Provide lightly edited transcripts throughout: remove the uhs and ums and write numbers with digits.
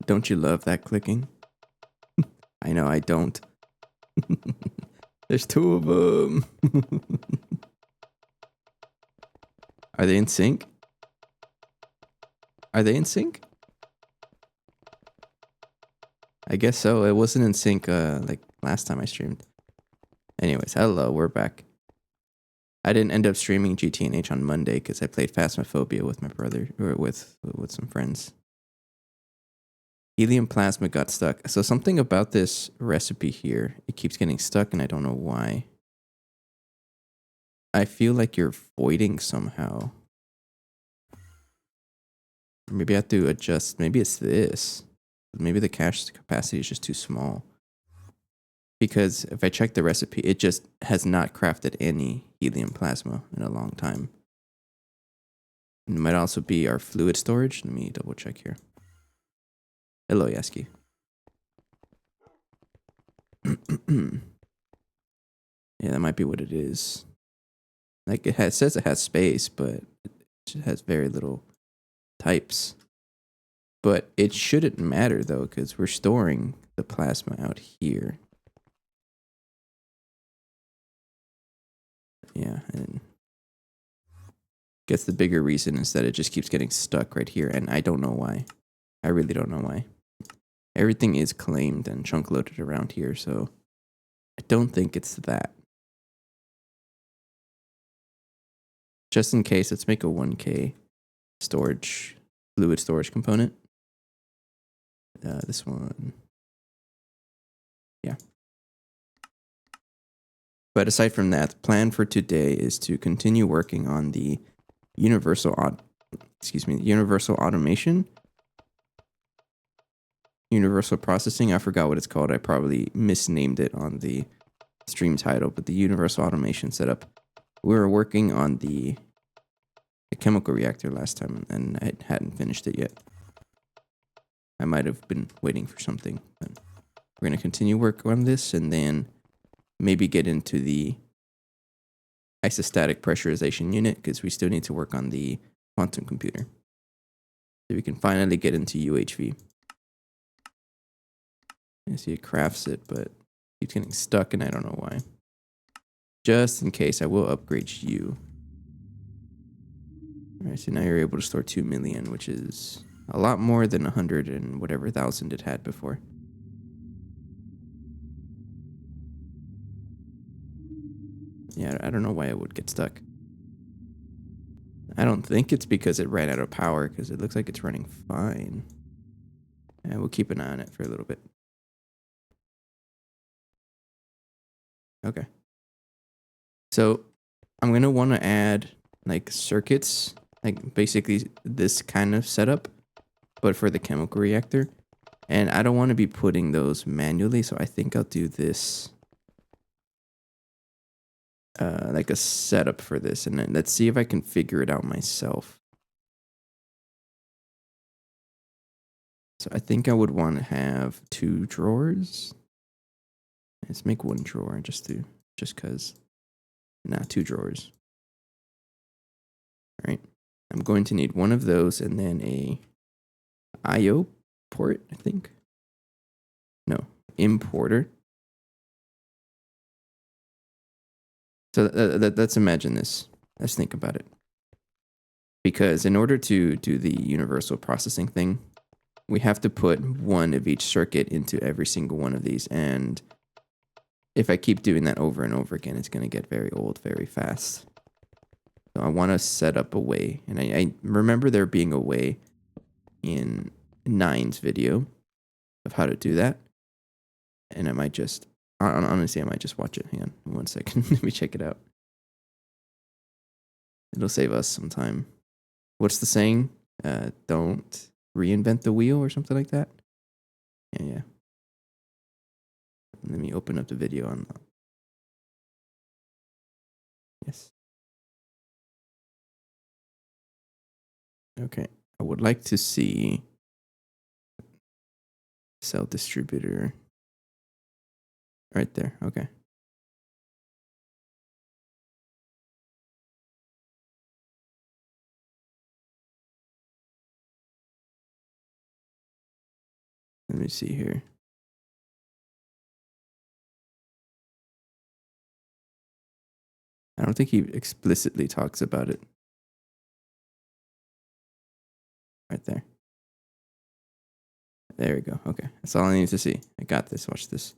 don't you love that clicking? I know I don't. There's two of them. Are they in sync? Are they in sync? I guess so. It wasn't in sync like last time I streamed. Anyways, hello, we're back. I didn't end up streaming GTNH on Monday because I played Phasmophobia with my brother, or with some friends. Helium plasma got stuck. So something about this recipe here, it keeps getting stuck and I don't know why. I feel like you're voiding somehow. Maybe I have to adjust. Maybe it's this. Maybe the cache capacity is just too small. Because if I check the recipe, it just has not crafted any helium plasma in a long time. And it might also be our fluid storage. Let me double check here. Hello, Yaski. Yeah, that might be what it is. Like it says it has space, but it has very little types. But it shouldn't matter though, because we're storing the plasma out here. Yeah, and I guess the bigger reason is that it just keeps getting stuck right here, and I don't know why. I really don't know why. Everything is claimed and chunk loaded around here, so I don't think it's that. Just in case, let's make a 1K storage, fluid storage component. This one. Yeah. But aside from that, the plan for today is to continue working on the universal automation. Universal processing, I forgot what it's called. I probably misnamed it on the stream title, but the universal automation setup. We were working on the chemical reactor last time, and I hadn't finished it yet. I might have been waiting for something, but we're going to continue work on this and then maybe get into the isostatic pressurization unit because we still need to work on the quantum computer. So we can finally get into UHV. I see it crafts it, but it keeps getting stuck and I don't know why. Just in case, I will upgrade you. Alright, so now you're able to store 2 million, which is a lot more than 100 and whatever thousand it had before. Yeah, I don't know why it would get stuck. I don't think it's because it ran out of power, because it looks like it's running fine. And we'll keep an eye on it for a little bit. Okay. So I'm going to want to add like circuits, like basically this kind of setup, but for the chemical reactor. And I don't want to be putting those manually, so I think I'll do this like a setup for this, and then let's see if I can figure it out myself. So I think I would want to have 2 drawers. Let's make 1 drawer just cause. Nah, 2 drawers. All right. I'm going to need 1 of those and then a IO port, I think. No, importer. So let's imagine this. Let's think about it. Because in order to do the universal processing thing, we have to put 1 of each circuit into every single one of these. And if I keep doing that over and over again, it's going to get very old very fast. So I want to set up a way. And I remember there being a way in 9's video of how to do that. And I might just, honestly, I might just watch it. Hang on 1 second. Let me check it out. It'll save us some time. What's the saying? Don't reinvent the wheel or something like that. Yeah. Let me open up the video on. Yes. Okay. I would like to see cell distributor right there. Okay. Let me see here. I don't think he explicitly talks about it. Right there. There we go. Okay. That's all I need to see. I got this. Watch this.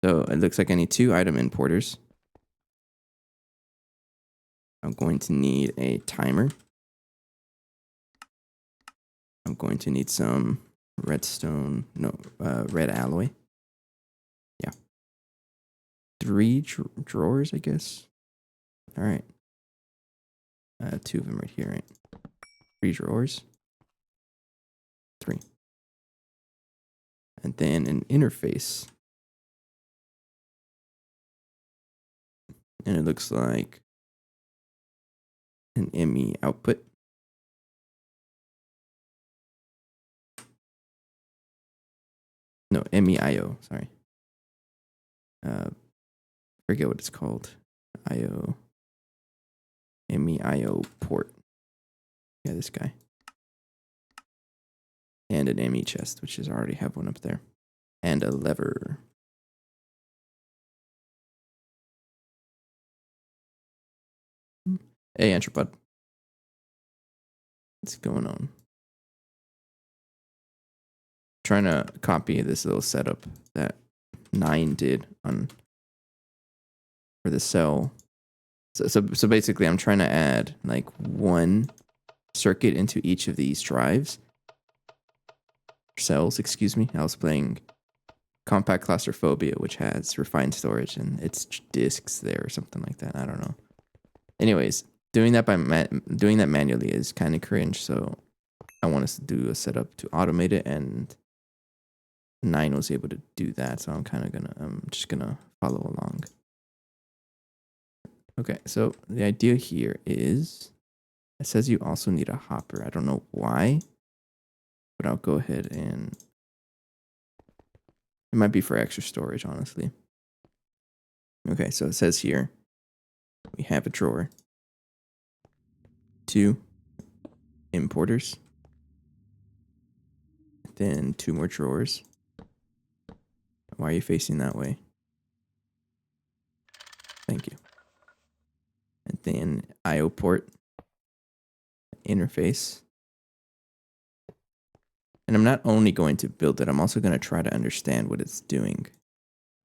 So it looks like I need 2 item importers. I'm going to need a timer. I'm going to need some redstone, red alloy. Yeah. 3 drawers, I guess. All right. 2 of them right here, right? 3 drawers. 3. And then an interface. And it looks like an ME output. No, MEIO, sorry. Forget what it's called. IO. MEIO port. Yeah, this guy. And an ME chest, which is I already have one up there. And a lever. Hey, Anthropod. What's going on? Trying to copy this little setup that 9 did on for the cell. So basically, I'm trying to add like 1 circuit into each of these drives. Cells, excuse me. I was playing Compact Claustrophobia, which has refined storage, and it's disks there or something like that. I don't know. Anyways, doing that manually is kind of cringe. So I want us to do a setup to automate it, and 9 was able to do that. So I'm just gonna follow along. Okay, so the idea here is it says you also need a hopper. I don't know why, but I'll go ahead and it might be for extra storage, honestly. Okay, so it says here we have a drawer, 2 importers, then 2 more drawers. Why are you facing that way? Thank you. And then IO port, interface. And I'm not only going to build it, I'm also going to try to understand what it's doing,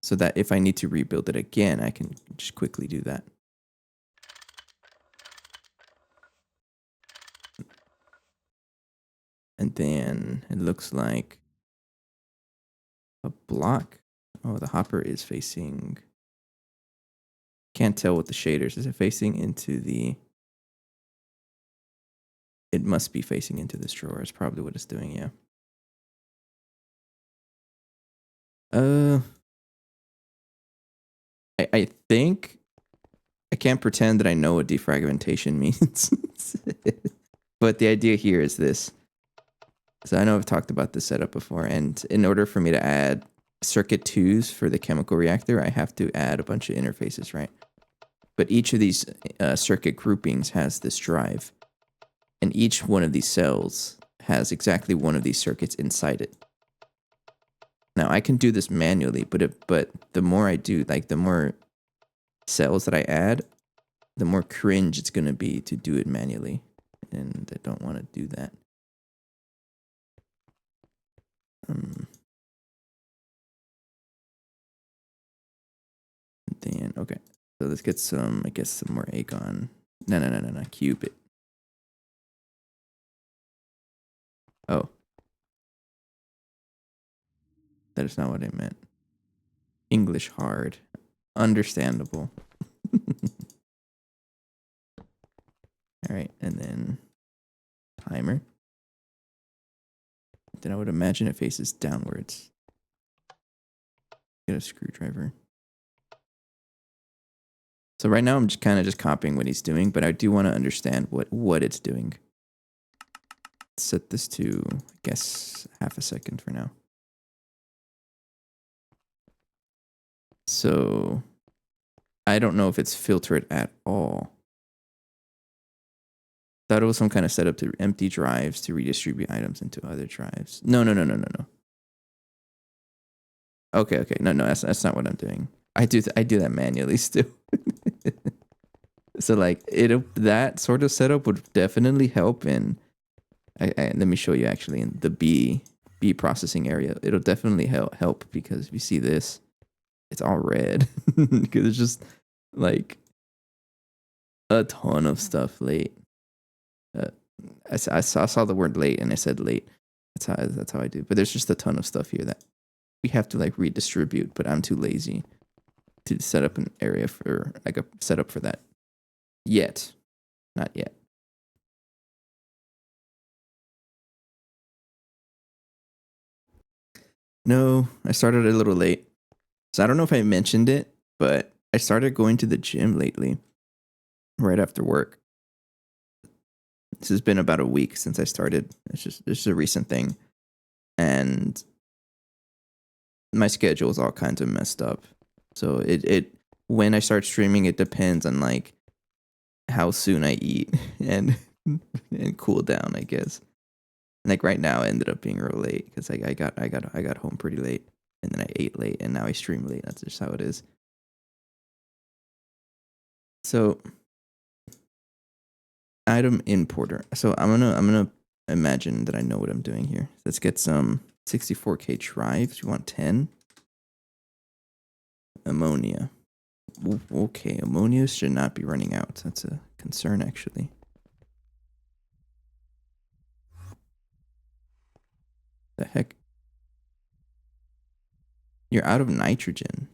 so that if I need to rebuild it again, I can just quickly do that. And then it looks like a block. Oh, the hopper is facing... Can't tell with the shaders. Is it facing into the... It must be facing into this drawer. It's probably what it's doing, yeah. I think... I can't pretend that I know what defragmentation means. But the idea here is this. So I know I've talked about this setup before, and in order for me to add circuit 2s for the chemical reactor, I have to add a bunch of interfaces, right? But each of these circuit groupings has this drive, and each one of these cells has exactly one of these circuits inside it. Now I can do this manually, but the more I do, like the more cells that I add, the more cringe it's gonna be to do it manually, and I don't want to do that. Then okay, so let's get some, I guess, some more Acon. No, Cupid. Oh, that is not what I meant. English hard, understandable. All right, and then timer. Then I would imagine it faces downwards. Get a screwdriver. So right now I'm just kind of just copying what he's doing, but I do want to understand what it's doing. Set this to, I guess, half a second for now. So I don't know if it's filtered at all. Thought it was some kind of setup to empty drives to redistribute items into other drives. No. Okay, okay. No, that's not what I'm doing. I do that manually still. So like that sort of setup would definitely help in. Let me show you actually in the B processing area. It'll definitely help because if you see this, it's all red because it's just like a ton of stuff late. Uh, I saw the word late and I said late. That's how I do. But there's just a ton of stuff here that we have to like redistribute. But I'm too lazy to set up an area for like a setup for that yet. Not yet. No, I started a little late. So I don't know if I mentioned it, but I started going to the gym lately, right after work. This has been about a week since I started. It's just a recent thing, and my schedule is all kinds of messed up. So it when I start streaming, it depends on like how soon I eat and and cool down, I guess. Like right now, it ended up being real late because I got home pretty late, and then I ate late, and now I stream late. That's just how it is. So item importer. So I'm gonna imagine that I know what I'm doing here. Let's get some 64K drives. You want 10? Ammonia. Okay, ammonia should not be running out. That's a concern actually. The heck? You're out of nitrogen.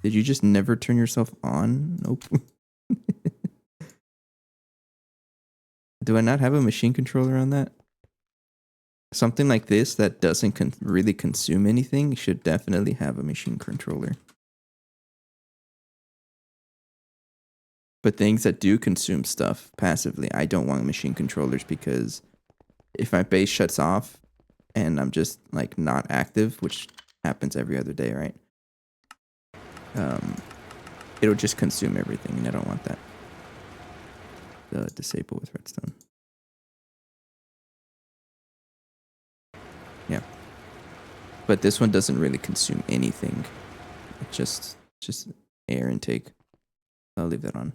Did you just never turn yourself on? Nope. Do I not have a machine controller on that? Something like this that doesn't really consume anything should definitely have a machine controller. But things that do consume stuff passively, I don't want machine controllers because if my base shuts off and I'm just like not active, which happens every other day, right? It'll just consume everything, and I don't want that. Disable with redstone. Yeah, but this one doesn't really consume anything. It just air intake. I'll leave that on.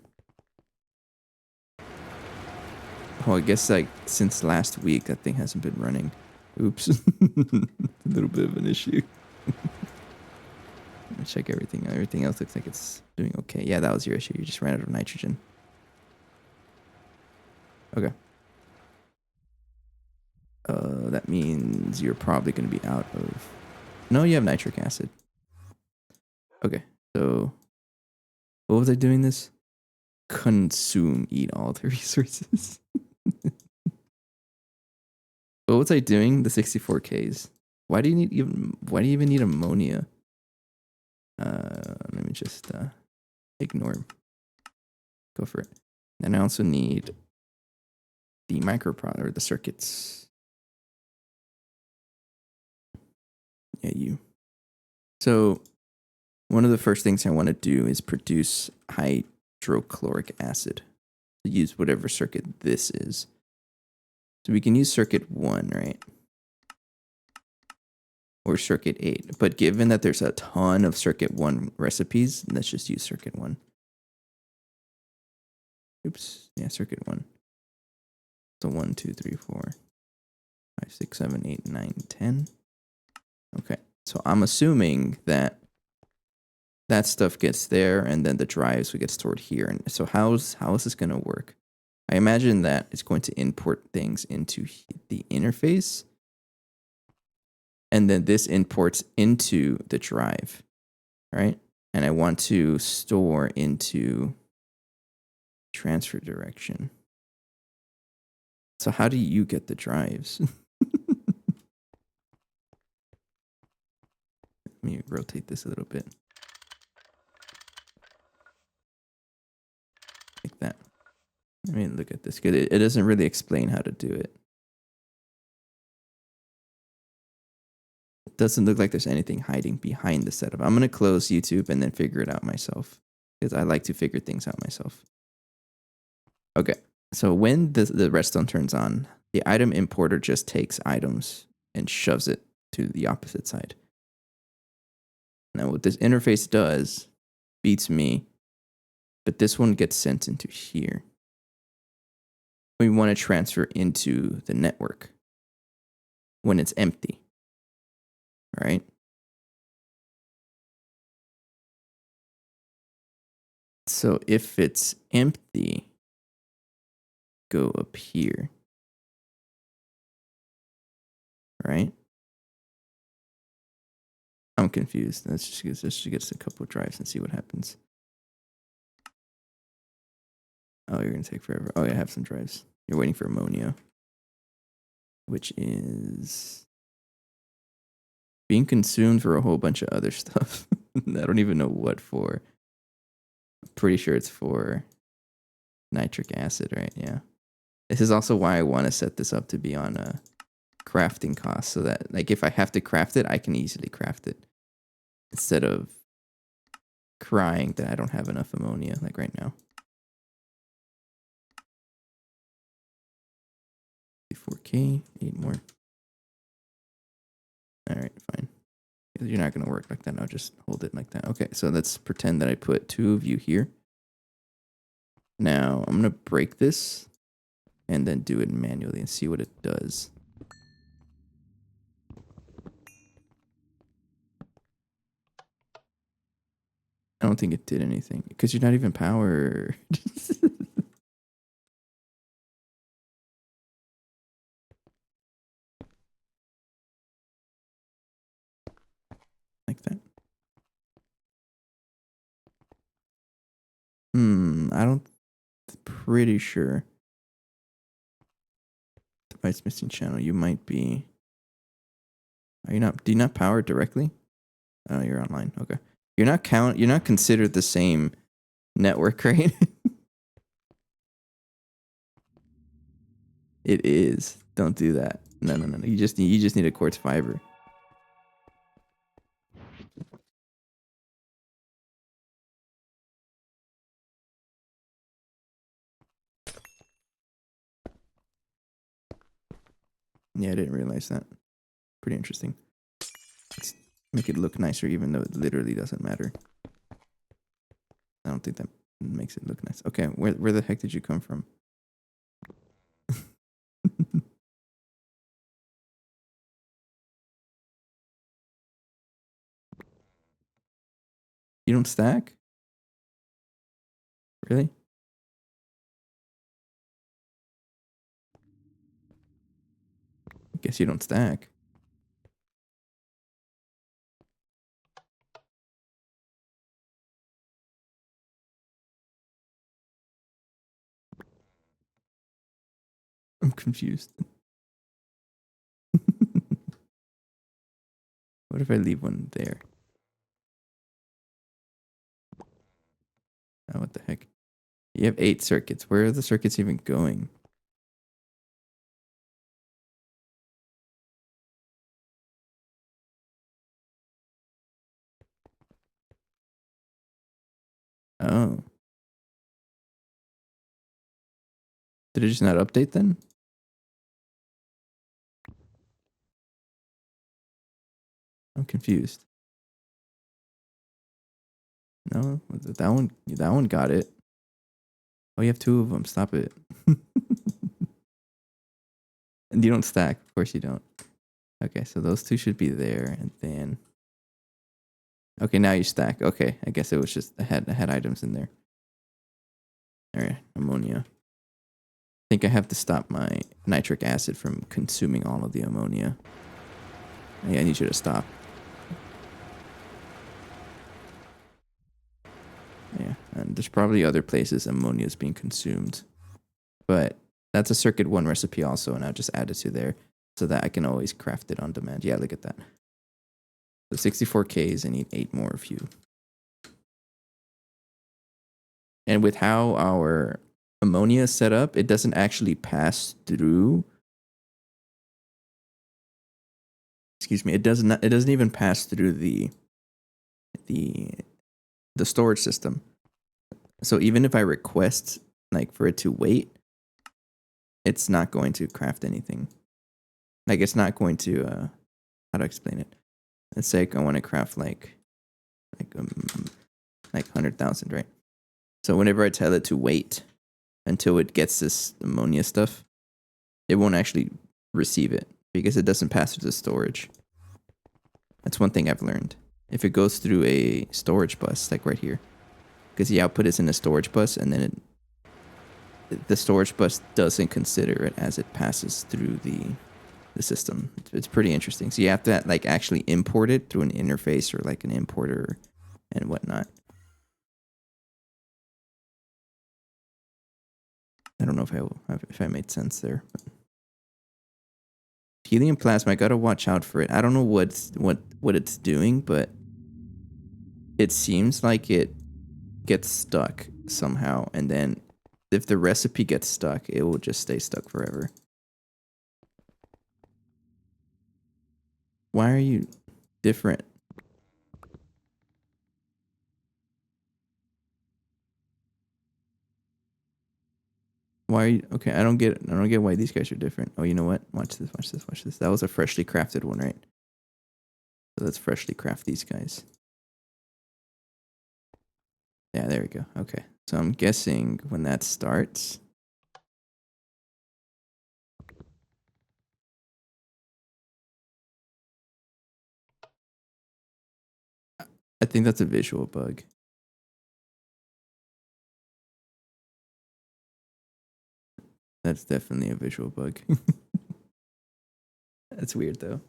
Oh, I guess like since last week that thing hasn't been running. Oops, a little bit of an issue. Check everything. Everything else looks like it's doing okay. Yeah, that was your issue. You just ran out of nitrogen. Okay. That means you're probably going to be out of... No, you have nitric acid. Okay, so... What was I doing this? Consume, eat all the resources. What was I doing? The 64Ks. Why do you even need ammonia? Let me just ignore. Go for it. And I also need the microprocessor, or the circuits. Yeah, you. So one of the first things I want to do is produce hydrochloric acid. Use whatever circuit this is. So we can use circuit 1, right? Or circuit 8. But given that there's a ton of circuit 1 recipes, let's just use circuit 1. Oops. Yeah, circuit 1. So 1, 2, 3, 4, 5, 6, 7, 8, 9, 10. Okay. So I'm assuming that that stuff gets there and then the drives will get stored here. And so how is this going to work? I imagine that it's going to import things into the interface, and then this imports into the drive, right? And I want to store into transfer direction. So how do you get the drives? Let me rotate this a little bit. Like that. I mean, look at this. It doesn't really explain how to do it. It doesn't look like there's anything hiding behind the setup. I'm going to close YouTube and then figure it out myself, because I like to figure things out myself. Okay, so when the redstone turns on, the item importer just takes items and shoves it to the opposite side. Now what this interface does beats me, but this one gets sent into here. We want to transfer into the network when it's empty, right? So if it's empty, go up here, right? I'm confused. Let's just get us a couple of drives and see what happens. Oh, you're going to take forever. Oh, yeah, I have some drives. You're waiting for ammonia, which is being consumed for a whole bunch of other stuff. I don't even know what for. I'm pretty sure it's for nitric acid, right? Yeah. This is also why I want to set this up to be on a crafting cost, so that like if I have to craft it, I can easily craft it instead of crying that I don't have enough ammonia like right now. 4K, 8 more. All right, fine. You're not going to work like that. I'll just hold it like that. Okay, so let's pretend that I put 2 of you here. Now, I'm going to break this and then do it manually and see what it does. I don't think it did anything because you're not even powered. Like that. I don't, pretty sure. Device missing channel. You might be. Are you not? Do you not power it directly? Oh, you're online. Okay. You're not considered the same network, right? It is. Don't do that. No. You just need a quartz fiber. Yeah, I didn't realize that. Pretty interesting. Let's make it look nicer, even though it literally doesn't matter. I don't think that makes it look nice. Okay, where the heck did you come from? You don't stack? Really? I guess you don't stack. I'm confused. What if I leave one there? Oh, what the heck? You have 8 circuits. Where are the circuits even going? Oh. Did it just not update then? I'm confused. No, that one got it. Oh, you have 2 of them. Stop it. And you don't stack. Of course you don't. Okay, so those 2 should be there, and then. Okay, now you stack. Okay, I guess it was just I had items in there. All right, ammonia. I think I have to stop my nitric acid from consuming all of the ammonia. Yeah, I need you to stop. Yeah, and there's probably other places ammonia is being consumed, but that's a circuit 1 recipe also, and I'll just add it to there so that I can always craft it on demand. Yeah, look at that. So 64 Ks, I need 8 more of you. And with how our ammonia is set up, it doesn't actually pass through. Excuse me. It doesn't even pass through the storage system. So even if I request like for it to wait, it's not going to craft anything. Like it's not going to how to explain it? Let's say I want to craft like like 100,000, right? So whenever I tell it to wait until it gets this ammonia stuff, it won't actually receive it because it doesn't pass through the storage. That's one thing I've learned. If it goes through a storage bus, like right here, because the output is in a storage bus, and then the storage bus doesn't consider it as it passes through the system. It's pretty interesting. So you have to like actually import it through an interface or like an importer and whatnot. I don't know if I made sense there. But helium plasma, I gotta watch out for it. I don't know what it's doing, but it seems like it gets stuck somehow, and then if the recipe gets stuck, it will just stay stuck forever. Why are you different? Why are you okay? I don't get why these guys are different. Oh, you know what? Watch this. That was a freshly crafted one, right? So let's freshly craft these guys. Yeah, there we go. Okay. So I'm guessing when that starts. I think that's a visual bug. That's definitely a visual bug. That's weird though.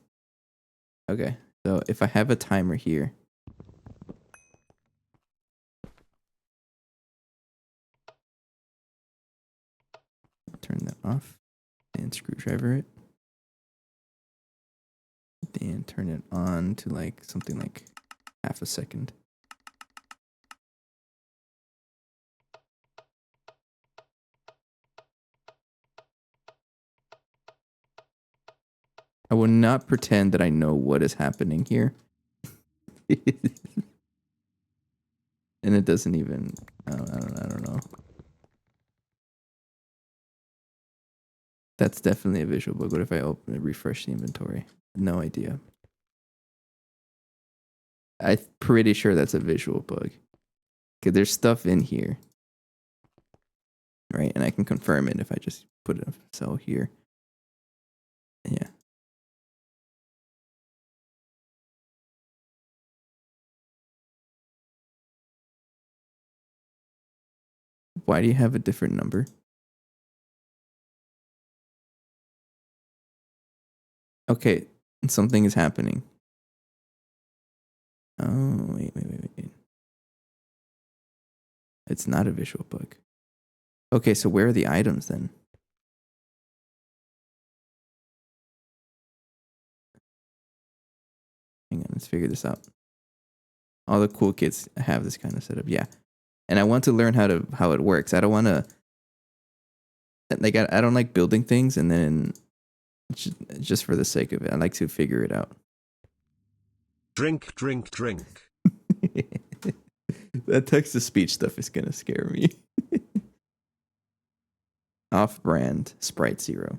Okay. So if I have a timer here. Turn that off. And screwdriver it. Then turn it on to like something like half a second. I will not pretend that I know what is happening here. And it doesn't even, I don't know. That's definitely a visual bug. What if I open and refresh the inventory? No idea. I'm pretty sure that's a visual bug. Okay, there's stuff in here. Right? And I can confirm it if I just put a cell here. Yeah. Why do you have a different number? Okay, something is happening. Oh, wait. It's not a visual bug. Okay, so where are the items then? Hang on, let's figure this out. All the cool kids have this kind of setup. Yeah. And I want to learn how it works. I don't want to like I don't like building things and then just for the sake of it. I like to figure it out. Drink. That text to speech stuff is gonna scare me. Off-brand Sprite Zero.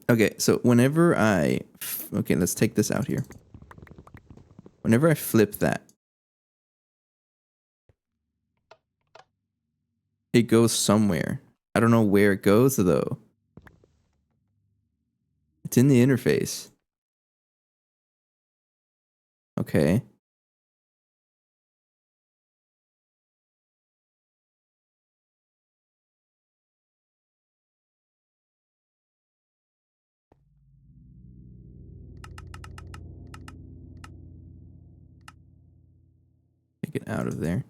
Okay, so whenever okay, let's take this out here. Whenever I flip that, it goes somewhere. I don't know where it goes though. It's in the interface. Okay. Take it out of there.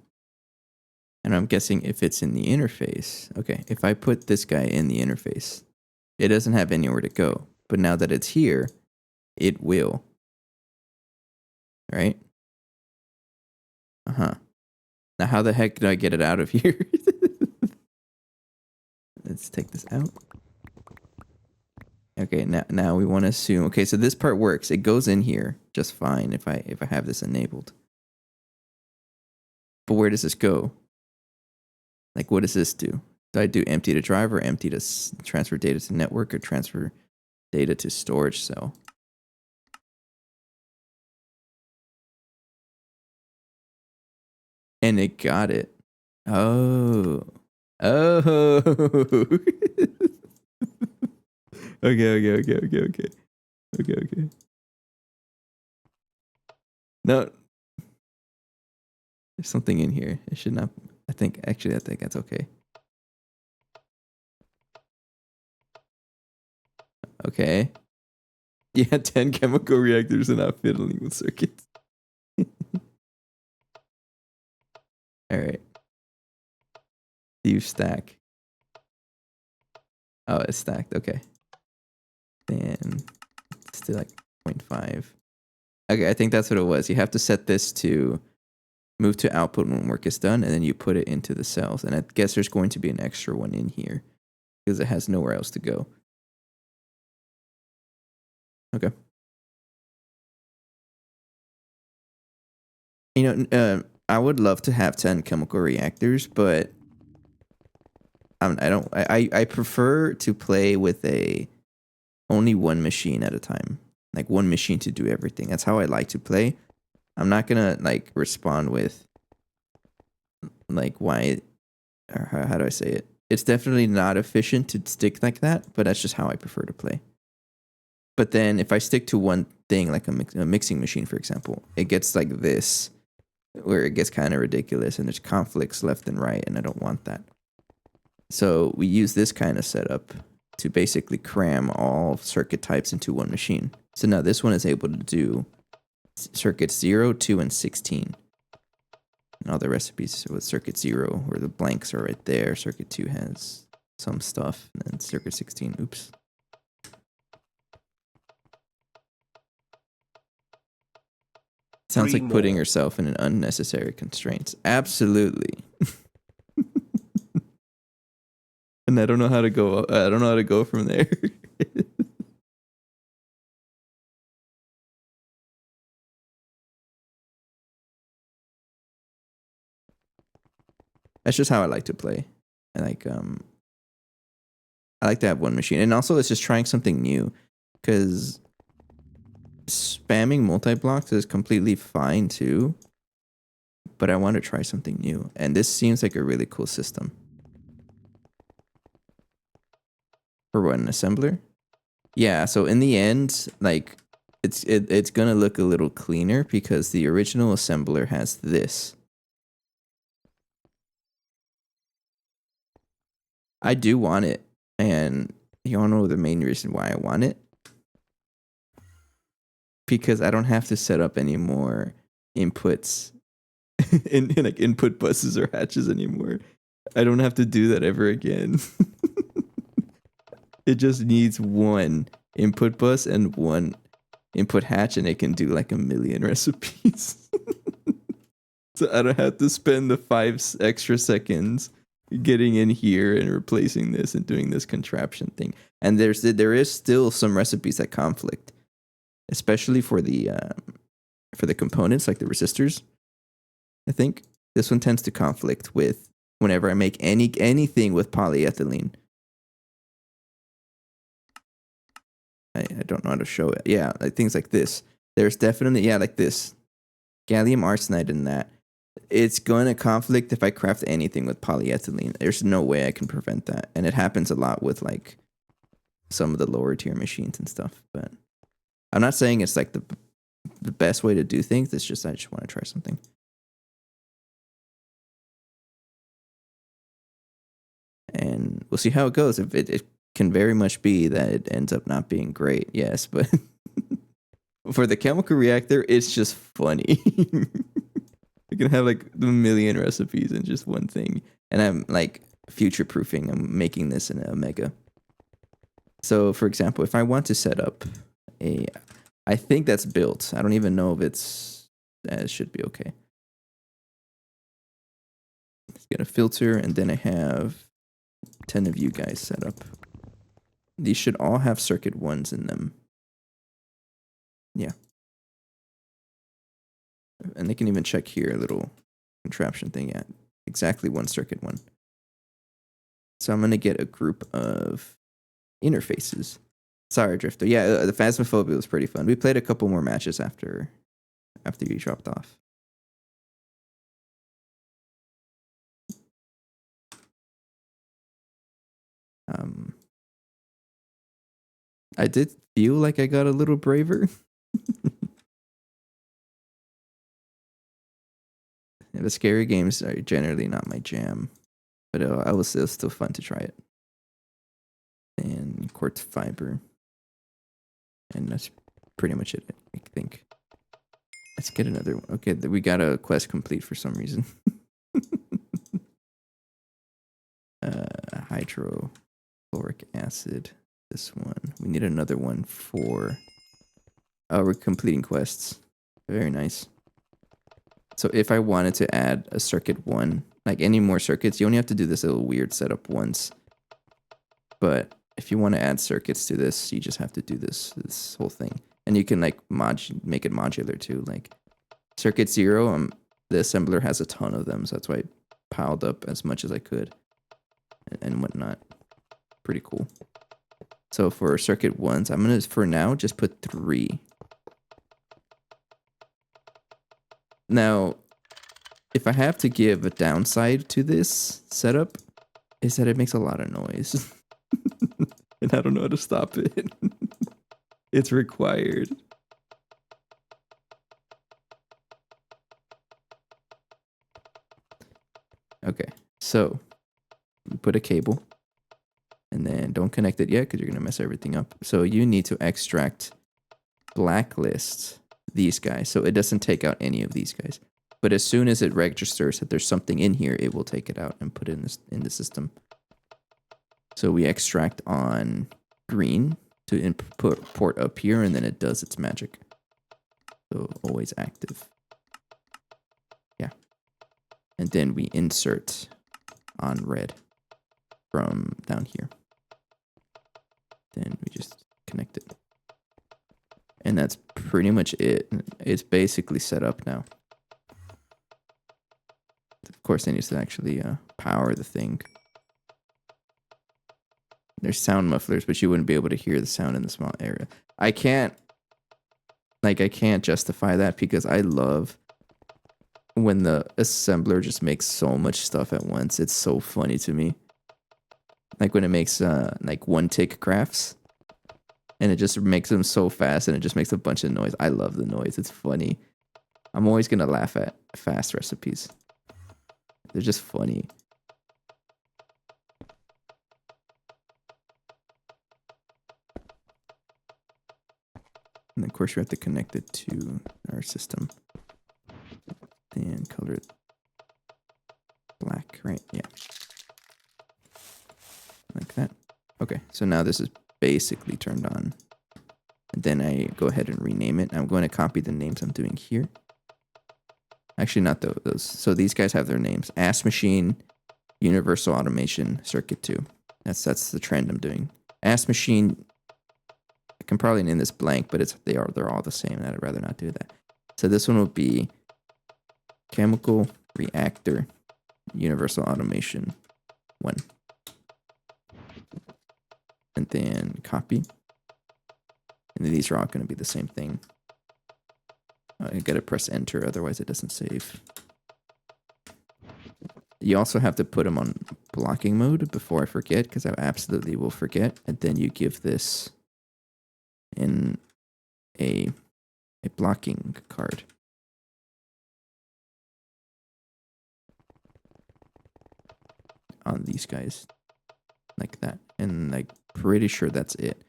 And I'm guessing if it's in the interface. Okay, if I put this guy in the interface, it doesn't have anywhere to go. But now that it's here, it will. Right? Uh-huh. Now how the heck do I get it out of here? Let's take this out. Okay, now we want to assume. Okay, so this part works. It goes in here just fine if I have this enabled. But where does this go? Like, what does this do? Do I do empty to drive or empty to transfer data to network or transfer Data to storage cell. And it got it. Oh. Oh. Okay. No. There's something in here. It should not. I think that's okay. Okay. Yeah, 10 chemical reactors and not fiddling with circuits. All right. Do you stack? Oh, it's stacked. Okay. Then it's to like 0.5. Okay, I think that's what it was. You have to set this to move to output when work is done, and then you put it into the cells. And I guess there's going to be an extra one in here because it has nowhere else to go. Okay. You know, I would love to have 10 chemical reactors, but I prefer to play with only one machine at a time. Like one machine to do everything. That's how I like to play. I'm not gonna like respond with like why or how do I say it? It's definitely not efficient to stick like that, but that's just how I prefer to play. But then if I stick to one thing, like a mixing machine, for example, it gets like this, where it gets kind of ridiculous and there's conflicts left and right, and I don't want that. So we use this kind of setup to basically cram all circuit types into one machine. So now this one is able to do circuits 0, 2, and 16. And all the recipes with circuit 0, where the blanks are right there. Circuit 2 has some stuff. And then circuit 16, oops. Sounds like putting yourself in an unnecessary constraints. Absolutely. And I don't know how to go. I don't know how to go from there. That's just how I like to play. I like to have one machine, and also it's just trying something new, because spamming multi-blocks is completely fine too. But I want to try something new, and this seems like a really cool system. For what, an assembler? Yeah. So in the end, like it's gonna look a little cleaner because the original assembler has this. I do want it, and you all know the main reason why I want it? Because I don't have to set up any more inputs in like input buses or hatches anymore. I don't have to do that ever again. It just needs one input bus and one input hatch, and it can do like a million recipes. So I don't have to spend the 5 extra seconds getting in here and replacing this and doing this contraption thing. And there is still some recipes that conflict, especially for the components like the resistors. I think this one tends to conflict with whenever I make anything with polyethylene. I don't know how to show it. Yeah, like things like this. There's definitely, yeah, like this. Gallium arsenide in that. It's going to conflict if I craft anything with polyethylene. There's no way I can prevent that. And it happens a lot with like some of the lower tier machines and stuff. But I'm not saying it's like the best way to do things. It's just I just want to try something. And we'll see how it goes. If it can very much be that it ends up not being great, yes, but for the chemical reactor, it's just funny. You can have like a million recipes in just one thing. And I'm like future proofing. I'm making this in a Omega. So for example, if I want to set up I think that's built. I don't even know if it should be okay. Let's get a filter, and then I have 10 of you guys set up. These should all have circuit 1s in them. Yeah. And they can even check here, a little contraption thing at exactly 1 circuit 1. So I'm going to get a group of interfaces. Sorry, Drifter. Yeah, the Phasmophobia was pretty fun. We played a couple more matches after you dropped off. I did feel like I got a little braver. The scary games are generally not my jam, but it was still fun to try it. And quartz fiber, and that's pretty much it. I think. Let's get another one. Okay, we got a quest complete for some reason. Hydrochloric acid. This one. We need another one for. Oh, we're completing quests. Very nice. So if I wanted to add a circuit 1, like any more circuits, you only have to do this little weird setup once. But if you want to add circuits to this, you just have to do this whole thing. And you can like make it modular too. Like circuit 0, the assembler has a ton of them, so that's why I piled up as much as I could and whatnot. Pretty cool. So for circuit 1s, I'm gonna for now just put 3. Now, if I have to give a downside to this setup, is that it makes a lot of noise. And I don't know how to stop it. It's required. Okay, so put a cable. And then don't connect it yet because you're going to mess everything up. So you need to extract blacklist these guys. So it doesn't take out any of these guys. But as soon as it registers that there's something in here, it will take it out and put it in the system. So we extract on green to input port up here, and then it does its magic. So always active. Yeah. And then we insert on red from down here. Then we just connect it. And that's pretty much it. It's basically set up now. Of course, it needs to actually power the thing. There's sound mufflers, but you wouldn't be able to hear the sound in the small area. I can't justify that because I love when the assembler just makes so much stuff at once. It's so funny to me. Like when it makes like one tick crafts. And it just makes them so fast and it just makes a bunch of noise. I love the noise. It's funny. I'm always going to laugh at fast recipes. They're just funny. And of course, we have to connect it to our system. And color it black, right? Yeah. Like that. Okay, so now this is basically turned on. And then I go ahead and rename it. I'm going to copy the names I'm doing here. Actually, not those. So these guys have their names. Ass Machine, Universal Automation, Circuit 2. That's the trend I'm doing. Ass Machine, I can probably name this blank, but they're all the same, and I'd rather not do that. So this one will be Chemical Reactor, Universal Automation 1. And then copy. And then these are all going to be the same thing. I gotta press enter, otherwise it doesn't save. You also have to put them on blocking mode before I forget, because I absolutely will forget. And then you give this in a blocking card. On these guys. Like that. And like pretty sure that's it.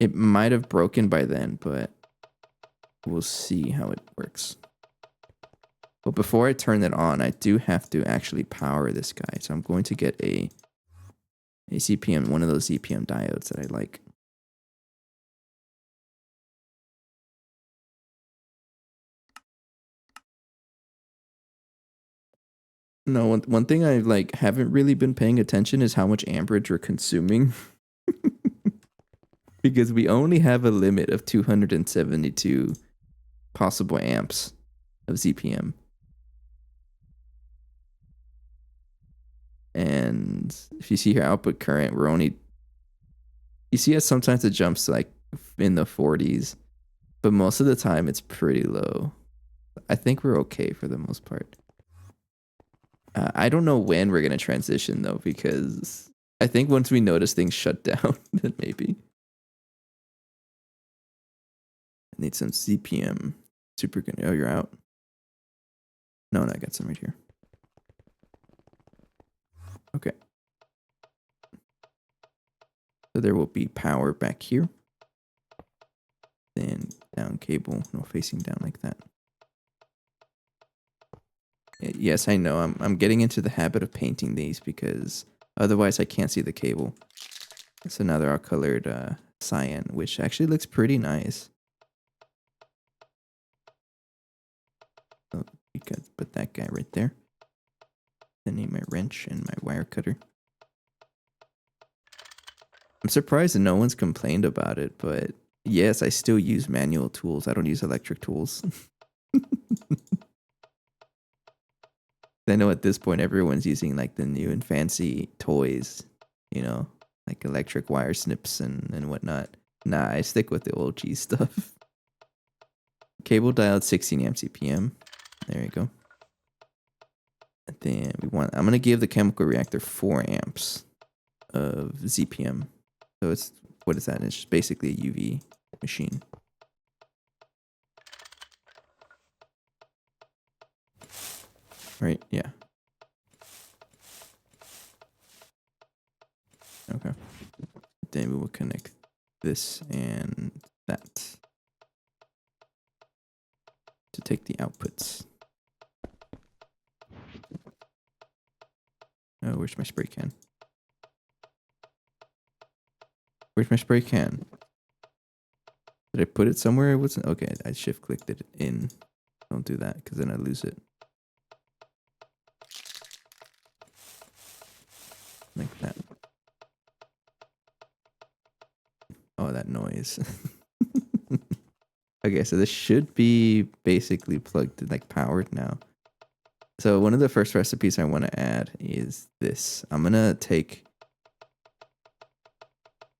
It might have broken by then, but we'll see how it works. But before I turn that on, I do have to actually power this guy. So I'm going to get a ZPM, one of those ZPM diodes that I like. No, one thing I like haven't really been paying attention is how much amperage we're consuming. Because we only have a limit of 272 possible amps of ZPM. And if you see here output current, we're only You see how sometimes it jumps like in the 40s, but most of the time it's pretty low. I think we're okay for the most part. I don't know when we're gonna transition though, because I think once we notice things shut down, then maybe. I need some CPM. Super good. Oh, you're out. No, I got some right here. Okay. So there will be power back here. Then down cable, no facing down like that. Yes, I know. I'm getting into the habit of painting these because otherwise I can't see the cable. So now they're all colored cyan, which actually looks pretty nice. So you could put that guy right there. Then need my wrench and my wire cutter. I'm surprised that no one's complained about it, but yes, I still use manual tools. I don't use electric tools. I know at this point everyone's using like the new and fancy toys, you know, like electric wire snips and whatnot. Nah, I stick with the old G stuff. Cable dialed 16 amp CPM. There you go. And then I'm gonna give the chemical reactor 4 amps of ZPM. So it's, what is that? It's just basically a UV machine. Right, yeah. Okay. Then we will connect this and that to take the outputs. Oh, where's my spray can? Where's my spray can? Did I put it somewhere? It wasn't. Okay, I shift clicked it in. Don't do that because then I lose it. Like that. Oh, that noise. Okay, so this should be basically plugged in, like powered now. So one of the first recipes I want to add is this. I'm going to take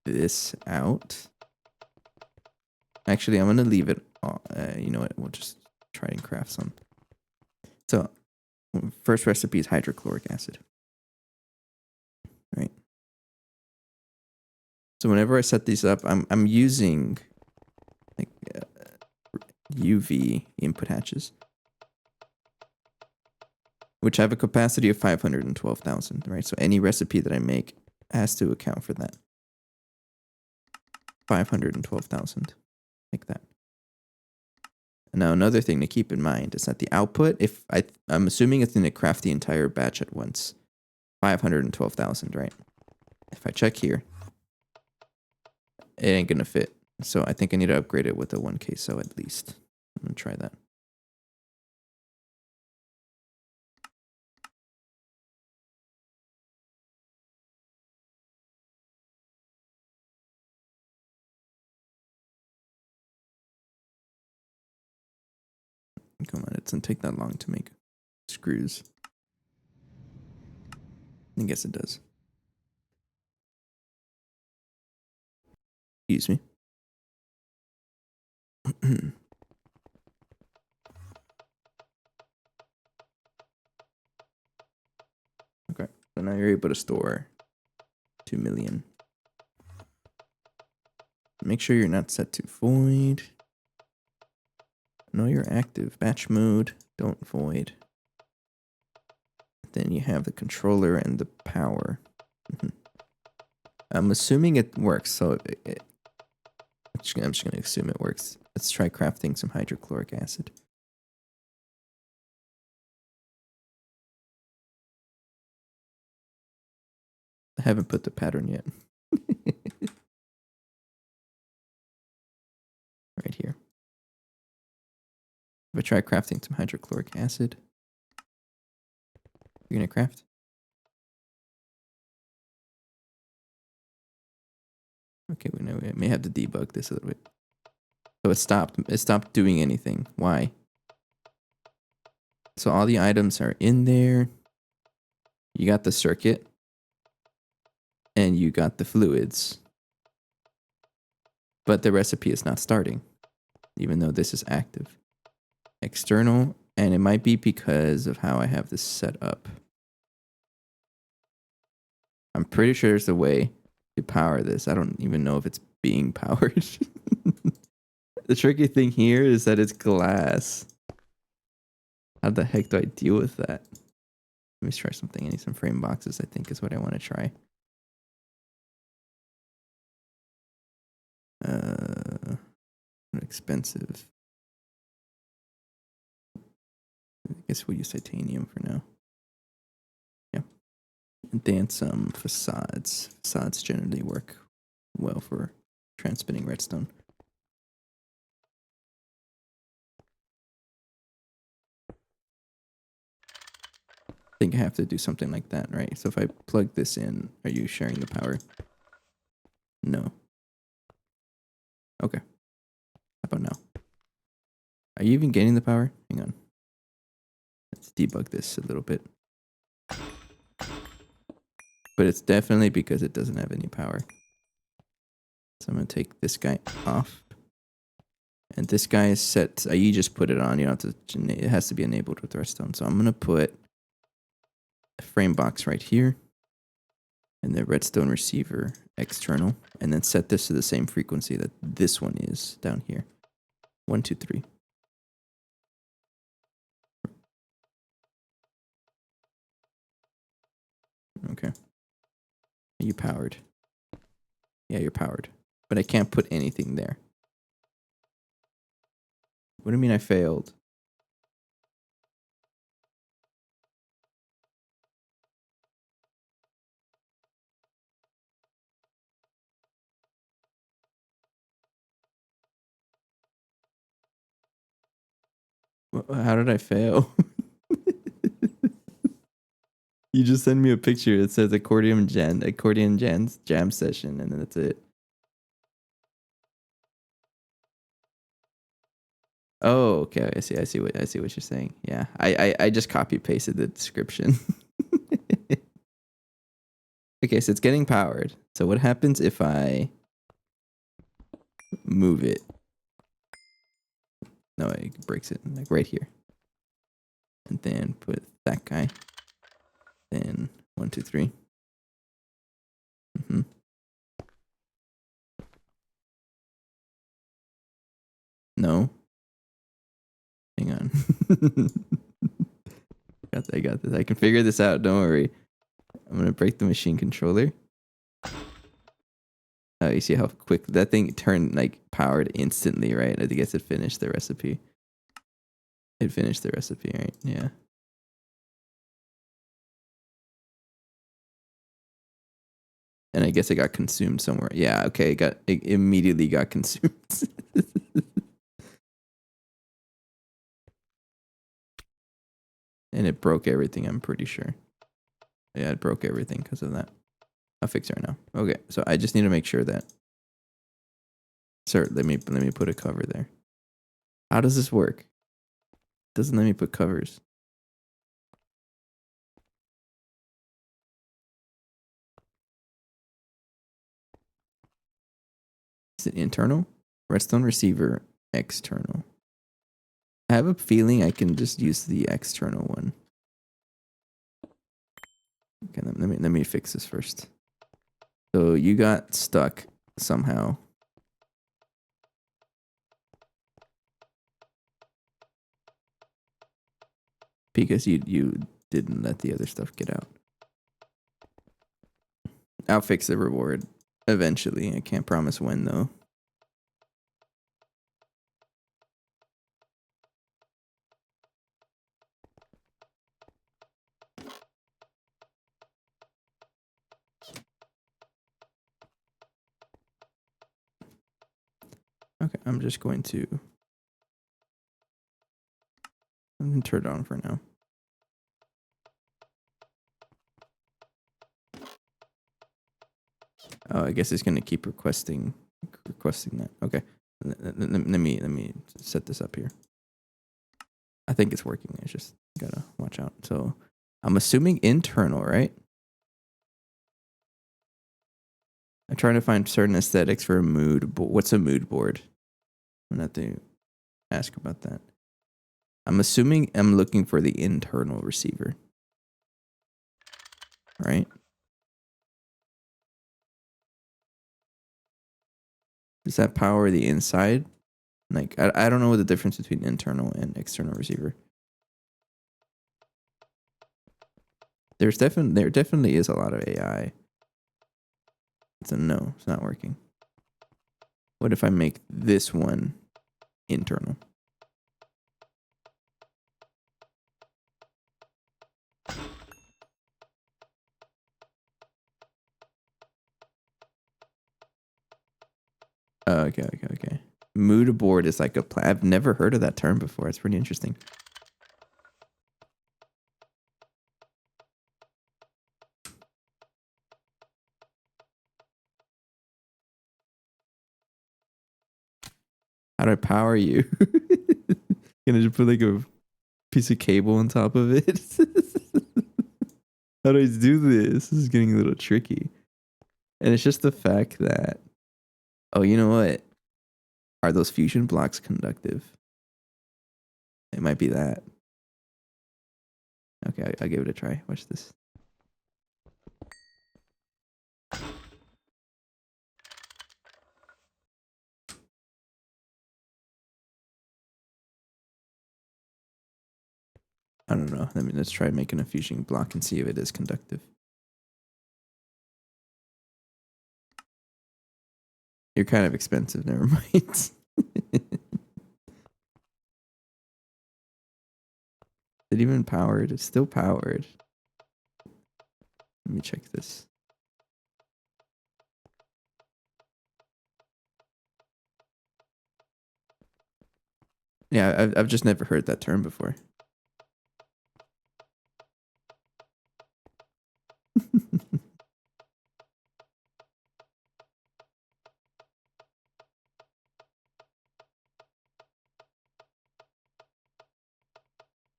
this out. Actually, I'm going to leave it. You know what? We'll just try and craft some. So first recipe is hydrochloric acid. Right. So whenever I set these up, I'm using like UV input hatches, which have a capacity of 512,000, right? So any recipe that I make has to account for that. 512,000, like that. Now, another thing to keep in mind is that the output, I'm assuming it's going to craft the entire batch at once, 512,000, right? If I check here, it ain't going to fit. So I think I need to upgrade it with a 1 queso at least. I'm going to try that. Come on, it doesn't take that long to make screws. I guess it does. Excuse me. Okay, so now you're able to store 2 million. Make sure you're not set to void. No, you're active. Batch mode, don't void. Then you have the controller and the power. I'm assuming it works, so I'm just going to assume it works. Let's try crafting some hydrochloric acid. I haven't put the pattern yet. Right here. If I try crafting some hydrochloric acid, you're going to craft? Okay, we know we may have to debug this a little bit. So it stopped. It stopped doing anything. Why? So all the items are in there. You got the circuit. And you got the fluids. but the recipe is not starting, even though this is active. External, and it might be because of how I have this set up. I'm pretty sure there's a way to power this. I don't even know if it's being powered. The tricky thing here is that it's glass. How the heck do I deal with that? Let me try something. I need some frame boxes, I think is what I want to try. Expensive. I guess we'll use titanium for now. Yeah. And then some facades. Facades generally work well for transmitting redstone. I think I have to do something like that, right? So if I plug this in, are you sharing the power? No. Okay. How about now? Are you even getting the power? Hang on. Let's debug this a little bit. But it's definitely because it doesn't have any power. So I'm going to take this guy off. And this guy is set. You just put it on. You don't have to. It has to be enabled with redstone. So I'm going to put a frame box right here. And the redstone receiver external. And then set this to the same frequency that this one is down here. 1, 2, 3. Okay. Are you powered? Yeah, you're powered. But I can't put anything there. What do you mean I failed? How did I fail? You just send me a picture. It says accordion jam session, and then that's it. Oh, okay. I see what you're saying. Yeah. I just copy pasted the description. Okay, so it's getting powered. So what happens if I move it? No, it breaks it like right here. And then put that guy. Then 1, 2, 3. Mm-hmm. No. Hang on. I got this. I can figure this out. Don't worry. I'm gonna break the machine controller. Oh, you see how quick that thing turned, like powered instantly, right? I guess it finished the recipe. It finished the recipe, right? Yeah. And I guess it got consumed somewhere. Yeah, okay. It immediately got consumed. And it broke everything, I'm pretty sure. Yeah, it broke everything because of that. I'll fix it right now. Okay, so I just need to make sure that. Sir, let me put a cover there. How does this work? It doesn't let me put covers. Is it internal? Redstone receiver external. I have a feeling I can just use the external one. Okay, let me fix this first. So you got stuck somehow. Because you didn't let the other stuff get out. I'll fix the reward eventually. I can't promise when though. Okay, I'm just going to turn it on for now. Oh, I guess it's gonna keep requesting that. Okay, let me set this up here. I think it's working. I just gotta watch out. So I'm assuming internal, right? I'm trying to find certain aesthetics for a mood board. What's a mood board? I'm gonna have to ask about that. I'm assuming I'm looking for the internal receiver. Right? Does that power the inside? Like, I don't know what the difference between internal and external receiver. There definitely is a lot of AI. So no, it's not working. What if I make this one internal? Oh, okay. Mood board is like I've never heard of that term before. It's pretty interesting. How do I power you? Can I just put like a piece of cable on top of it? How do I do this? This is getting a little tricky. And it's just the fact that, oh, you know what? Are those fusion blocks conductive? It might be that. Okay, I'll give it a try. Watch this. I don't know. Let's try making a fusion block and see if it is conductive. You're kind of expensive. Never mind. It even powered. It's still powered. Let me check this. Yeah, I've just never heard that term before.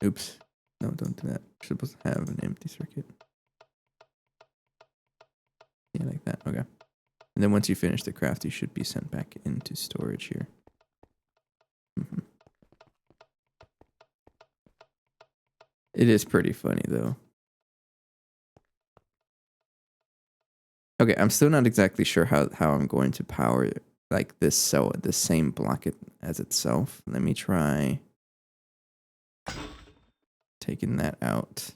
Oops. No, don't do that. You're supposed to have an empty circuit. Yeah, like that. Okay. And then once you finish the craft, you should be sent back into storage here. Mm-hmm. It is pretty funny, though. Okay, I'm still not exactly sure how I'm going to power like this cell, the same block as itself. Let me try taking that out.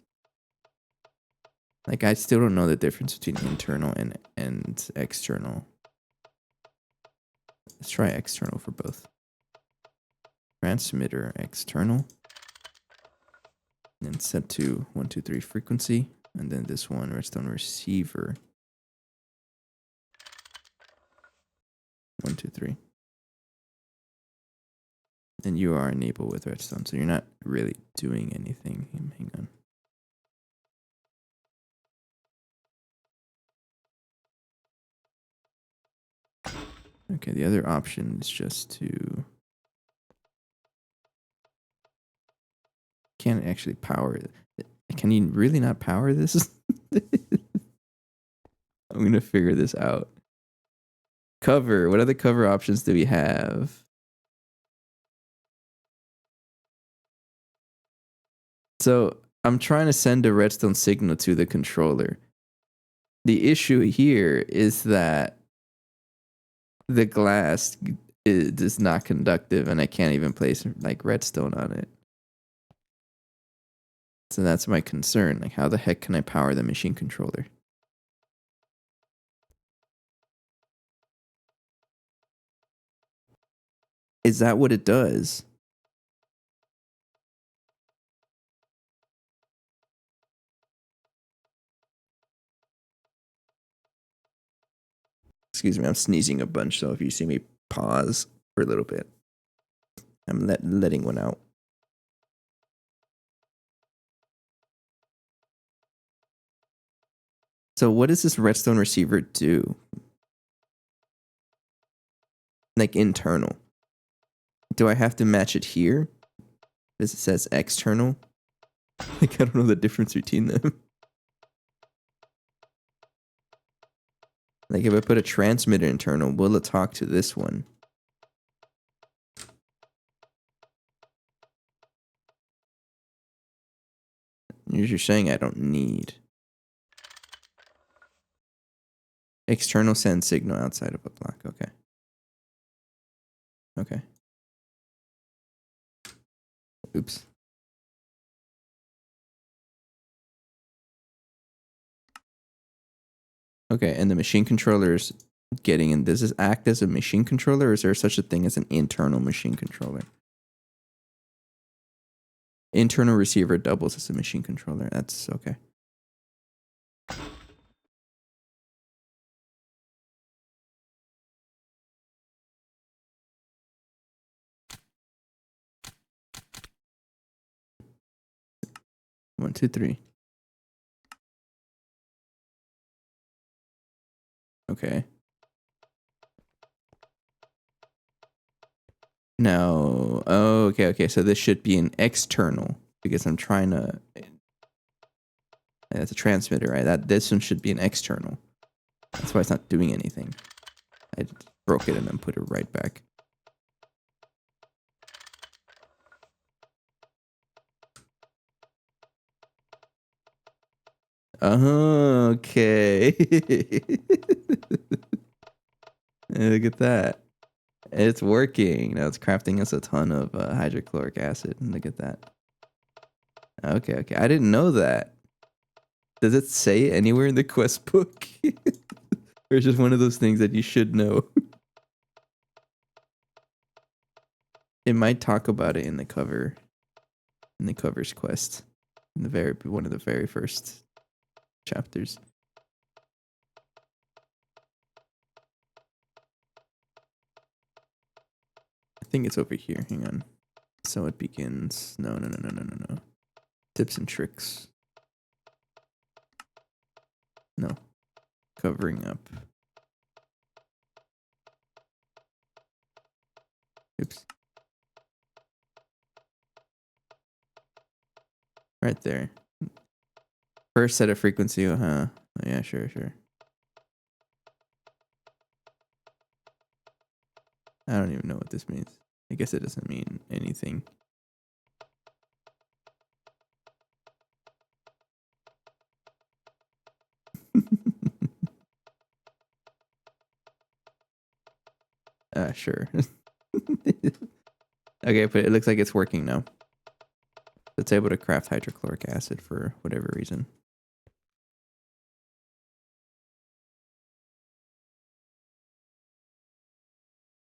Like, I still don't know the difference between internal and external. Let's try external for both. Transmitter external. And set to 123 frequency. And then this one, redstone receiver. 123. And you are enabled with redstone, so you're not really doing anything. Hang on. Okay, the other option is just to... Can't actually power it. Can you really not power this? I'm going to figure this out. Cover. What other cover options do we have? So I'm trying to send a redstone signal to the controller. The issue here is that the glass is not conductive and I can't even place like redstone on it. So that's my concern. Like, how the heck can I power the machine controller? Is that what it does? Excuse me, I'm sneezing a bunch, so if you see me pause for a little bit, I'm letting one out. So what does this redstone receiver do? Like, internal. Do I have to match it here? Because it says external. Like, I don't know the difference between them. Like if I put a transmitter internal, will it talk to this one? You're saying I don't need. External send signal outside of a block. Okay. Okay. Oops. Okay, and the machine controller is getting in. Does this act as a machine controller, or is there such a thing as an internal machine controller? Internal receiver doubles as a machine controller. That's okay. One, two, three. Okay. No. Oh, okay, okay. So this should be an external because I'm trying to. That's a transmitter, right? This one should be an external. That's why it's not doing anything. I broke it and then put it right back. Okay. Look at that. It's working. Now it's crafting us a ton of hydrochloric acid. Look at that. Okay, okay. I didn't know that. Does it say anywhere in the quest book? Or it's just one of those things that you should know? It might talk about it in the cover. In the cover's quest. In the one of the very first chapters. I think it's over here. Hang on. So it begins. No. Tips and tricks. No. Covering up. Oops. Right there. First set of frequency, huh? Oh, yeah, sure. I don't even know what this means. I guess it doesn't mean anything. Sure. Okay, but it looks like it's working now. It's able to craft hydrochloric acid for whatever reason.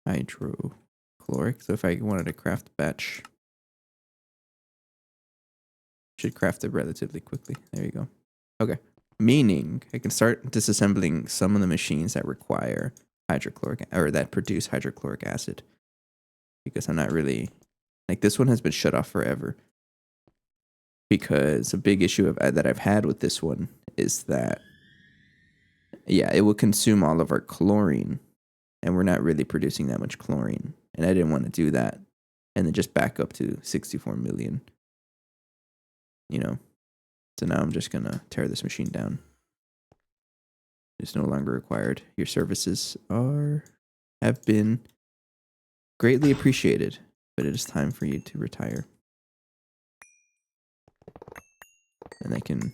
Hydrochloric. So if I wanted to craft a batch, should craft it relatively quickly. There you go. Okay. Meaning I can start disassembling some of the machines that require hydrochloric or that produce hydrochloric acid. Because I'm not really like this one has been shut off forever. Because a big issue that I've had with this one is that, yeah, it will consume all of our chlorine, and we're not really producing that much chlorine. And I didn't want to do that, and then just back up to 64 million. You know, so now I'm just gonna tear this machine down. It's no longer required. Your services have been greatly appreciated, but it is time for you to retire. And I can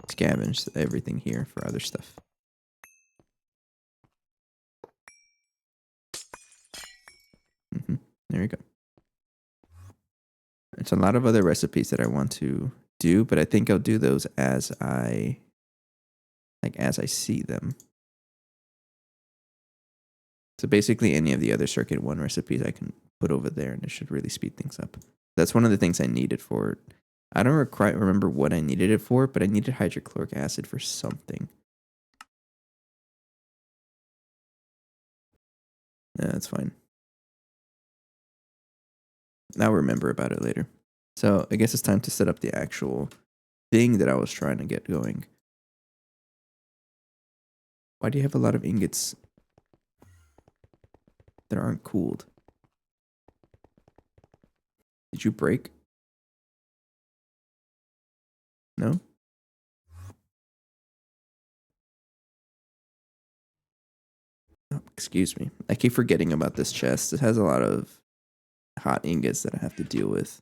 scavenge everything here for other stuff. There you go. It's a lot of other recipes that I want to do, but I think I'll do those as I see them. So basically any of the other Circuit 1 recipes I can put over there, and it should really speed things up. That's one of the things I needed for it. I don't quite remember what I needed it for, but I needed hydrochloric acid for something. Yeah, that's fine. I'll remember about it later. So I guess it's time to set up the actual thing that I was trying to get going. Why do you have a lot of ingots that aren't cooled? Did you break? No? Excuse me. I keep forgetting about this chest. It has a lot of hot ingots that I have to deal with.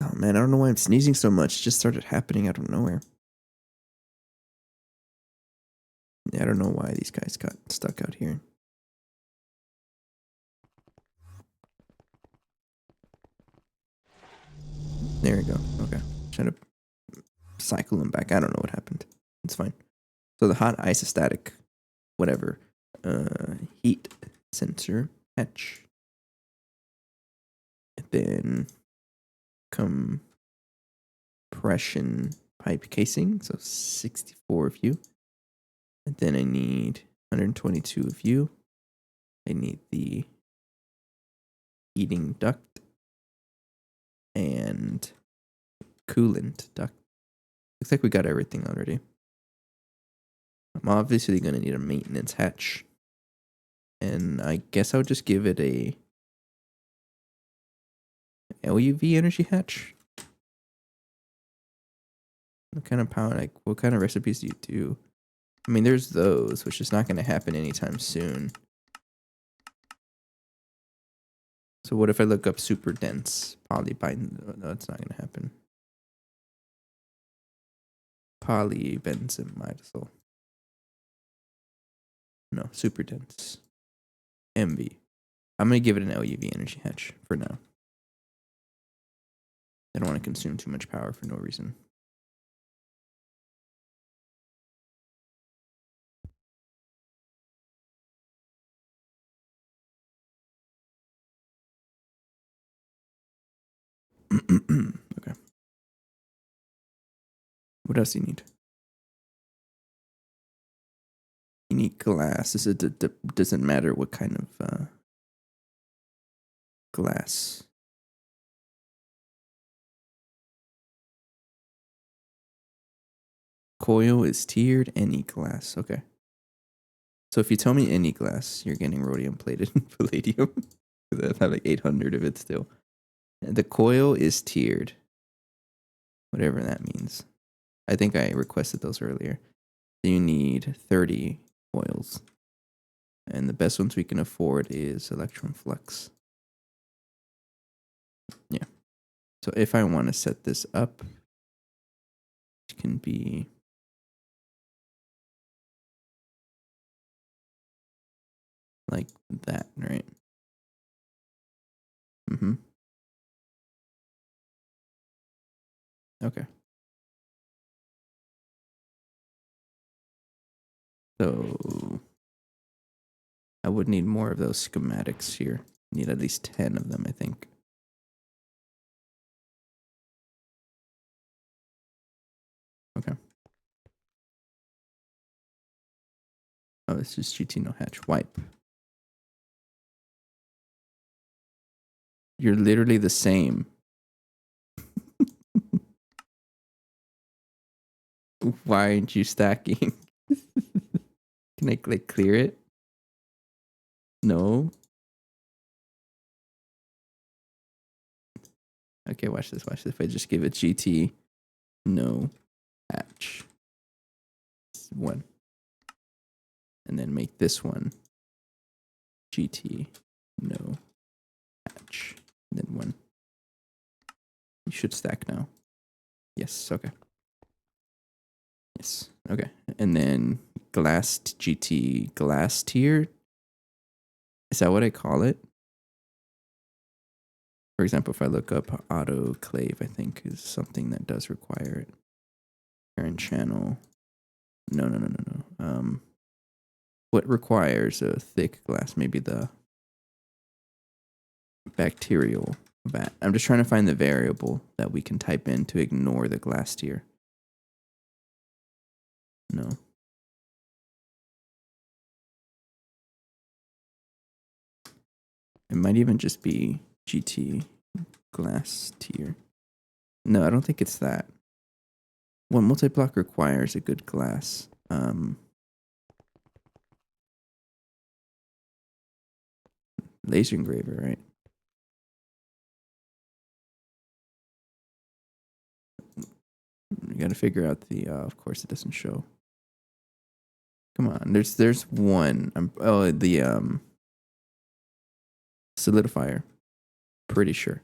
Oh man, I don't know why I'm sneezing so much. It just started happening out of nowhere. Yeah, I don't know why these guys got stuck out here. There we go. Okay. Trying to cycle them back. I don't know what happened. It's fine. So the hot isostatic, whatever, heat sensor hatch. And then compression pipe casing. So 64 of you. And then I need 122 of you. I need the heating duct and coolant duct. Looks like we got everything already. I'm obviously going to need a maintenance hatch. And I guess I'll just give it a LUV energy hatch. What kind of power, like, what kind of recipes do you do? I mean, there's those, which is not going to happen anytime soon. So what if I look up super dense polybind? No, it's not going to happen. Polybenzimidazole. No, super dense. MV. I'm going to give it an LUV energy hatch for now. I don't want to consume too much power for no reason. Okay. What else do you need? You need glass. Doesn't matter what kind of glass. Coil is tiered, any glass. Okay. So if you tell me any glass, you're getting rhodium plated palladium. I have like 800 of it still. And the coil is tiered. Whatever that means. I think I requested those earlier. You need 30 coils. And the best ones we can afford is electron flux. Yeah. So if I want to set this up, it can be like that, right? Mm-hmm. Okay. So I would need more of those schematics here. Need at least 10 of them, I think. Okay. Oh, this is GT no hatch. Wipe. You're literally the same. Why aren't you stacking? Can I like clear it? No. Okay, watch this. Watch this. If I just give it GT no hatch 1, and then make this one GT no hatch, and then 1. You should stack now. Yes. Okay. Yes. Okay. And then glass GT glass tier. Is that what I call it? For example, if I look up autoclave, I think is something that does require it. Current channel. No. What requires a thick glass? Maybe the bacterial vat. I'm just trying to find the variable that we can type in to ignore the glass tier. No. It might even just be GT glass tier. No, I don't think it's that. What multi-block requires a good glass? Laser engraver, right? gotta figure out the. Of course, it doesn't show. Come on, there's one. The solidifier. Pretty sure.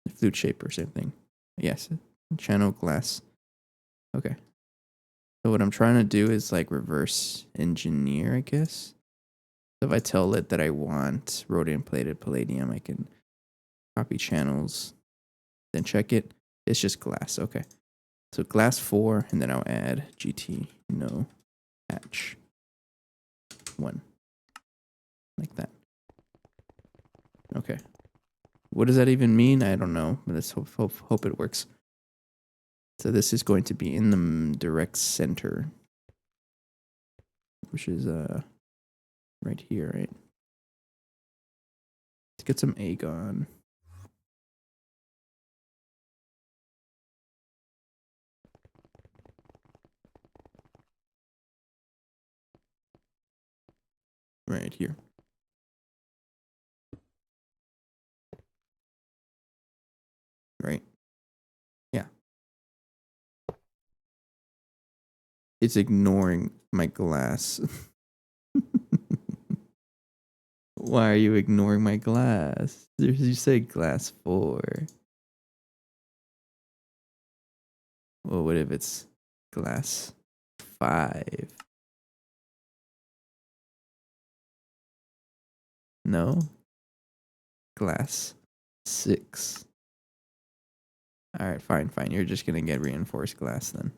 The flute shaper, same thing. Yes, channel glass. Okay. So what I'm trying to do is like reverse engineer, I guess. So if I tell it that I want rhodium plated palladium, I can copy channels, then check it. It's just glass. Okay. So glass 4, and then I'll add GT no patch 1. Like that. Okay. What does that even mean? I don't know. But let's hope it works. So this is going to be in the direct center, which is right here, right? Let's get some agon. Right here. Right? Yeah. It's ignoring my glass. Why are you ignoring my glass? You say glass 4. Well, what if it's glass 5? No? Glass 6. Alright, fine. You're just gonna get reinforced glass then.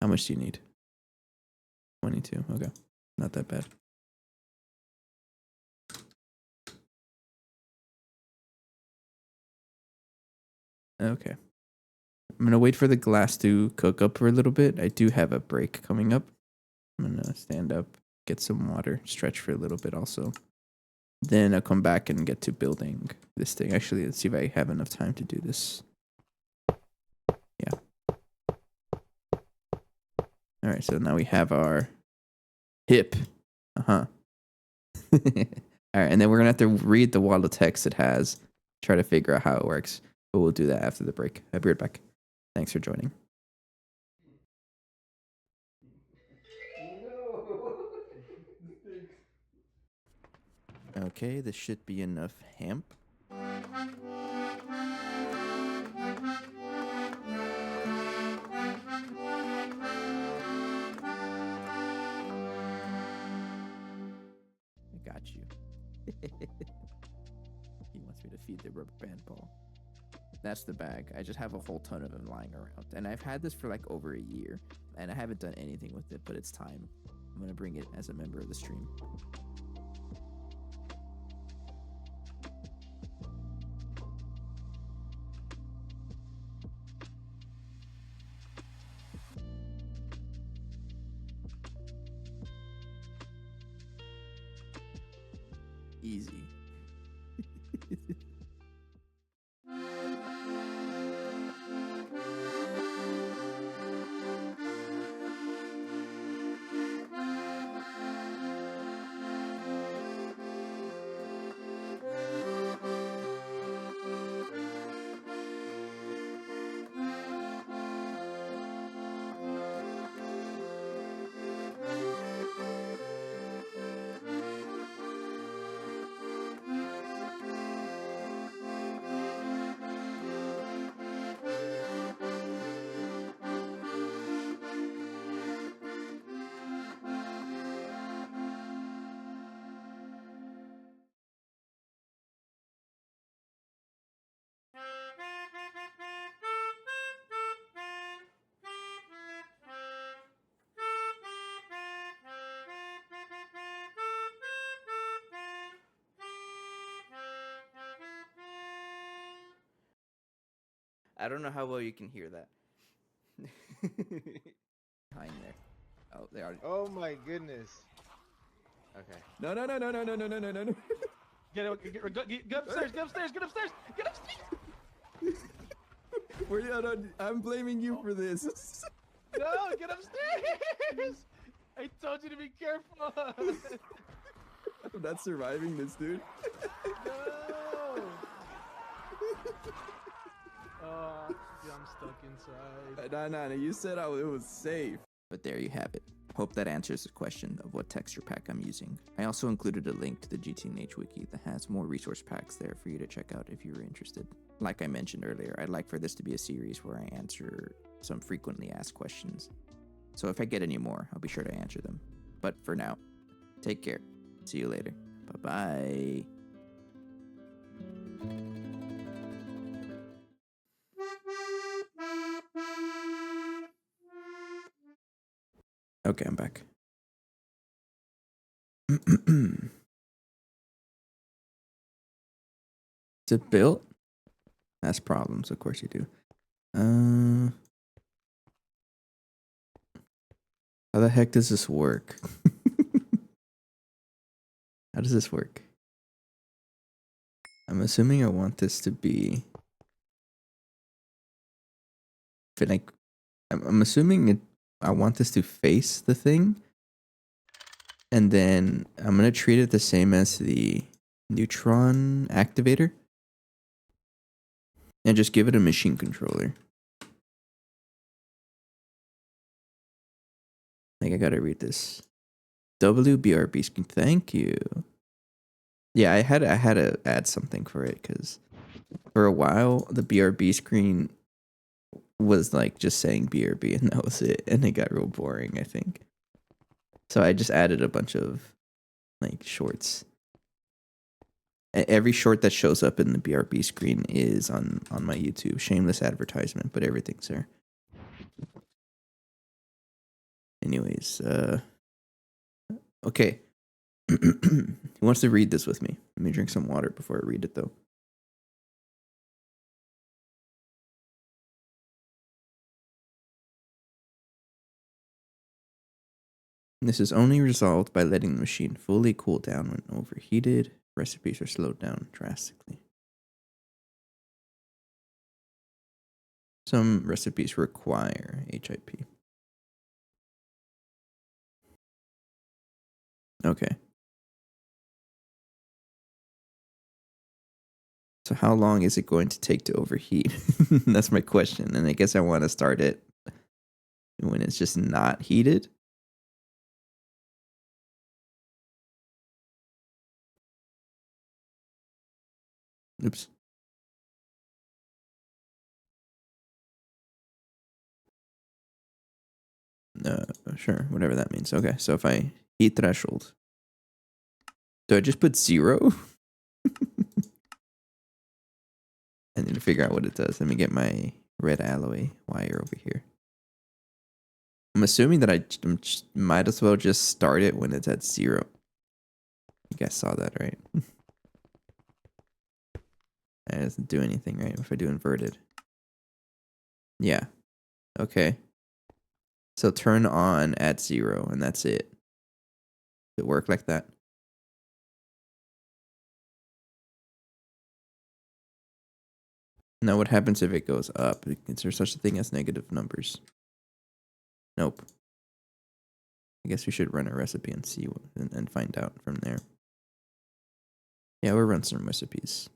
How much do you need? 22. Okay. Not that bad. Okay. I'm gonna wait for the glass to cook up for a little bit. I do have a break coming up. I'm gonna stand up, get some water, stretch for a little bit also. Then I'll come back and get to building this thing. Actually, let's see if I have enough time to do this. Yeah. Alright, so now we have our hip. Uh-huh. Alright, and then we're gonna have to read the wall of text it has, try to figure out how it works. But we'll do that after the break. I'll be right back. Thanks for joining. Okay, this should be enough hemp. I got you. He wants me to feed the rubber band ball. That's the bag. I just have a whole ton of them lying around. And I've had this for like over a year. And I haven't done anything with it, but it's time. I'm going to bring it as a member of the stream. Easy. I don't know how well you can hear that. Behind there. Oh, they are. Oh my goodness. Okay. No. Get upstairs, get upstairs, get upstairs, get upstairs! I'm blaming you for this. No, get upstairs! I told you to be careful! I'm not surviving this, dude. No! Oh, yeah, No. You said it was safe. But there you have it. Hope that answers the question of what texture pack I'm using. I also included a link to the GTNH wiki that has more resource packs there for you to check out if you're interested. Like I mentioned earlier, I'd like for this to be a series where I answer some frequently asked questions. So if I get any more, I'll be sure to answer them. But for now, take care. See you later. Bye-bye. Okay, I'm back. Is it built? That's problems, of course you do. How the heck does this work? How does this work? I'm assuming I want this to be... I'm assuming I want this to face the thing. And then I'm going to treat it the same as the neutron activator. And just give it a machine controller. Like, I gotta read this. WBRB screen. Thank you. Yeah, I had to add something for it because for a while the BRB screen was like just saying BRB and that was it, and it got real boring, I think. So I just added a bunch of like shorts. Every short that shows up in the BRB screen is on my YouTube. Shameless advertisement, but everything's there. Anyways, okay. He wants to read this with me. Let me drink some water before I read it, though. This is only resolved by letting the machine fully cool down when overheated. Recipes are slowed down drastically. Some recipes require HIP. Okay. So how long is it going to take to overheat? That's my question. And I guess I want to start it when it's just not heated. Oops. Sure, whatever that means. Okay, so if I heat threshold, do I just put 0? I need to figure out what it does. Let me get my red alloy wire over here. I'm assuming that I might as well just start it when it's at 0. You guys saw that, right? It doesn't do anything, right? If I do inverted. Yeah. Okay. So turn on at 0, and that's it. Does it work like that? Now what happens if it goes up? Is there such a thing as negative numbers? Nope. I guess we should run a recipe and see and find out from there. Yeah, we'll run some recipes.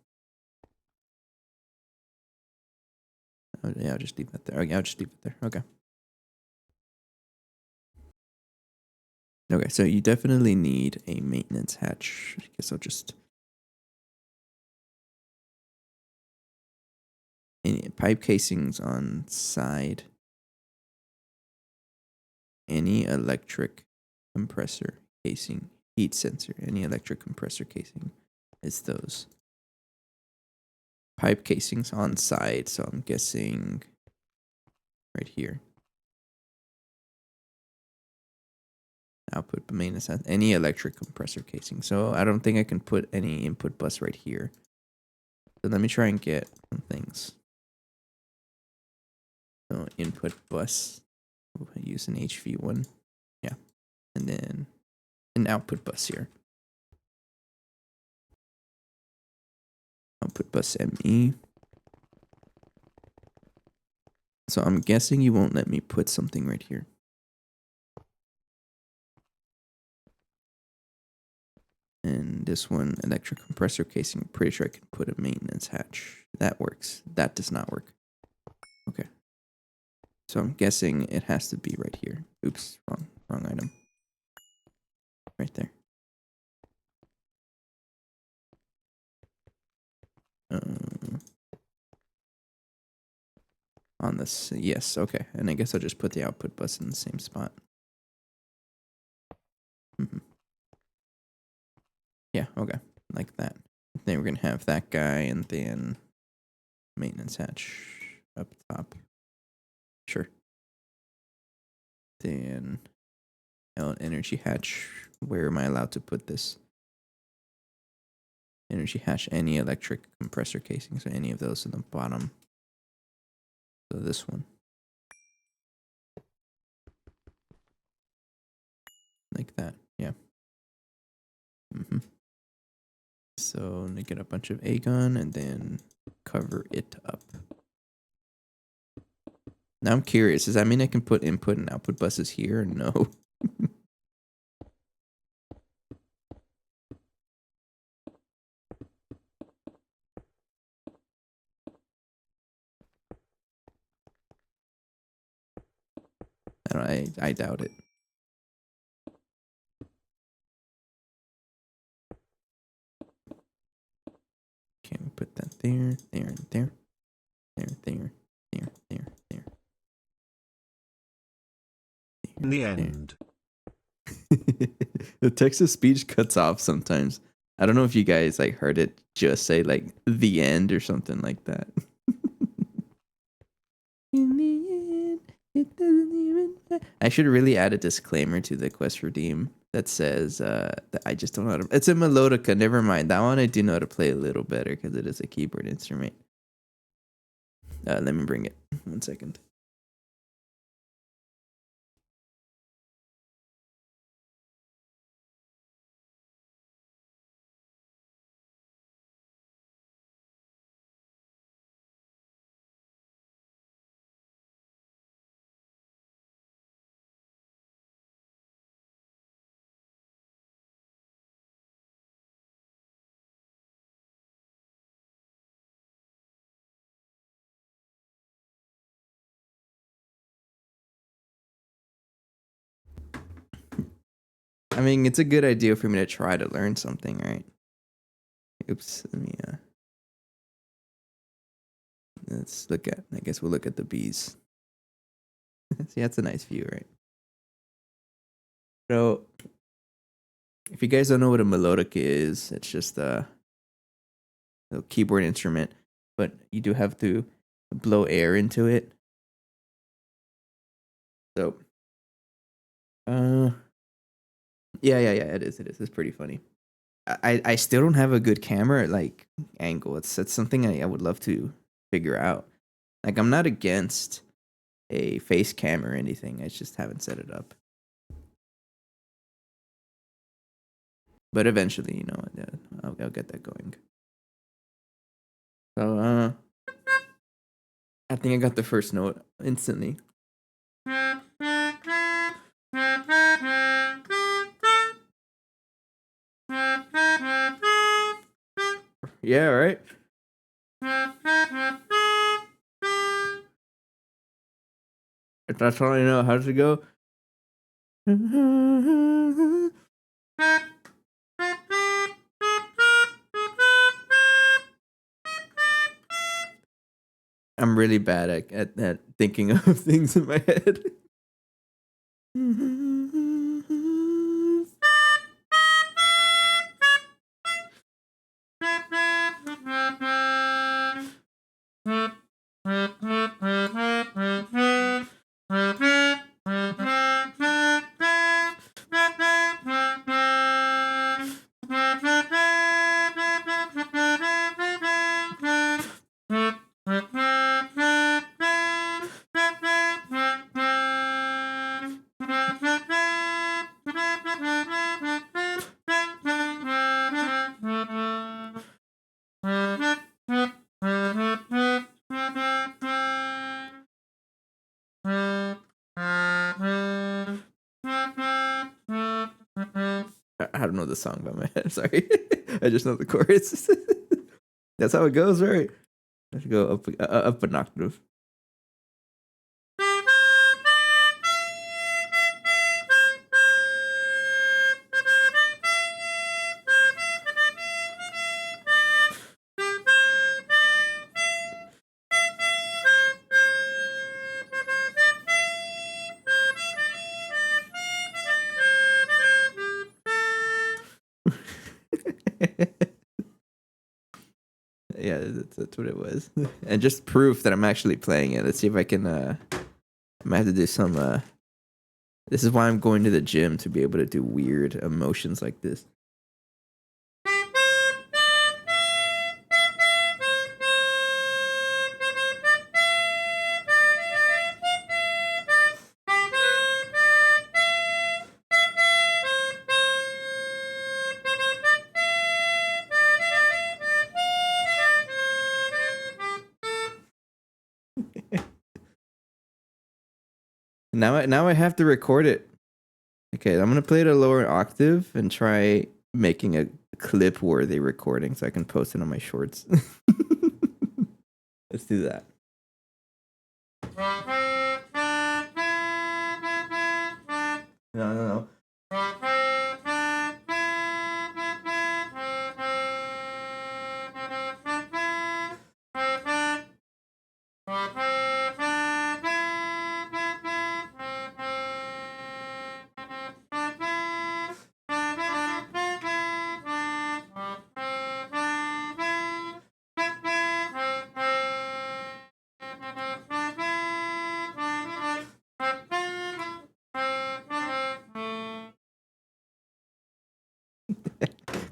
Oh, yeah, I'll just leave that there. Okay, I'll just leave it there. Okay. Okay, so you definitely need a maintenance hatch. I guess I'll just... Any pipe casings on side. Any electric compressor casing. Heat sensor. Any electric compressor casing. It's those. Pipe casings on side, so I'm guessing right here. Output maintenance has any electric compressor casing. So I don't think I can put any input bus right here. So let me try and get some things. So input bus. We'll use an HV1. Yeah. And then an output bus here. Output bus ME. So I'm guessing you won't let me put something right here. And this one, electric compressor casing, I'm pretty sure I can put a maintenance hatch. That works. That does not work. Okay. So I'm guessing it has to be right here. Oops, wrong item. Right there. On this, yes, okay. And I guess I'll just put the output bus in the same spot. Yeah, okay, like that. Then we're gonna have that guy and then maintenance hatch up top. Sure. Then energy hatch. Where am I allowed to put this? Energy hatch, any electric compressor casings, so any of those in the bottom. So this one. Like that, yeah. So they get a bunch of Aegon and then cover it up. Now I'm curious, does that mean I can put input and output buses here or no? I doubt it. Okay, we put that there, there, there, there, there, there, there, there. In the end. The text to speech cuts off sometimes. I don't know if you guys like heard it just say like the end or something like that. In the end, it doesn't even matter. I should really add a disclaimer to the quest redeem that says that I just don't know how to. It's a melodica. Never mind. That one I do know how to play a little better because it is a keyboard instrument. Let me bring it. 1 second. I mean, it's a good idea for me to try to learn something, right? Oops. Let me let's look at. I guess we'll look at the bees. See, that's a nice view, right? So, if you guys don't know what a melodic is, it's just a keyboard instrument, but you do have to blow air into it. So, yeah, it is. It's pretty funny. I still don't have a good camera like angle. It's something I would love to figure out. Like I'm not against a face cam or anything. I just haven't set it up. But eventually, you know, I'll get that going. So, I think I got the first note instantly. Yeah, right. If that's all I know, how does it go? I'm really bad at thinking of things in my head. I don't know the song by my head. Sorry, I just know the chorus. That's how it goes, right? I should go up an octave. Yeah, that's what it was. And just proof that I'm actually playing it. Let's see if I can. I might have to do some. This is why I'm going to the gym, to be able to do weird emotions like this. Now I have to record it. Okay, I'm gonna play it a lower octave and try making a clip-worthy recording so I can post it on my shorts. Let's do that. No.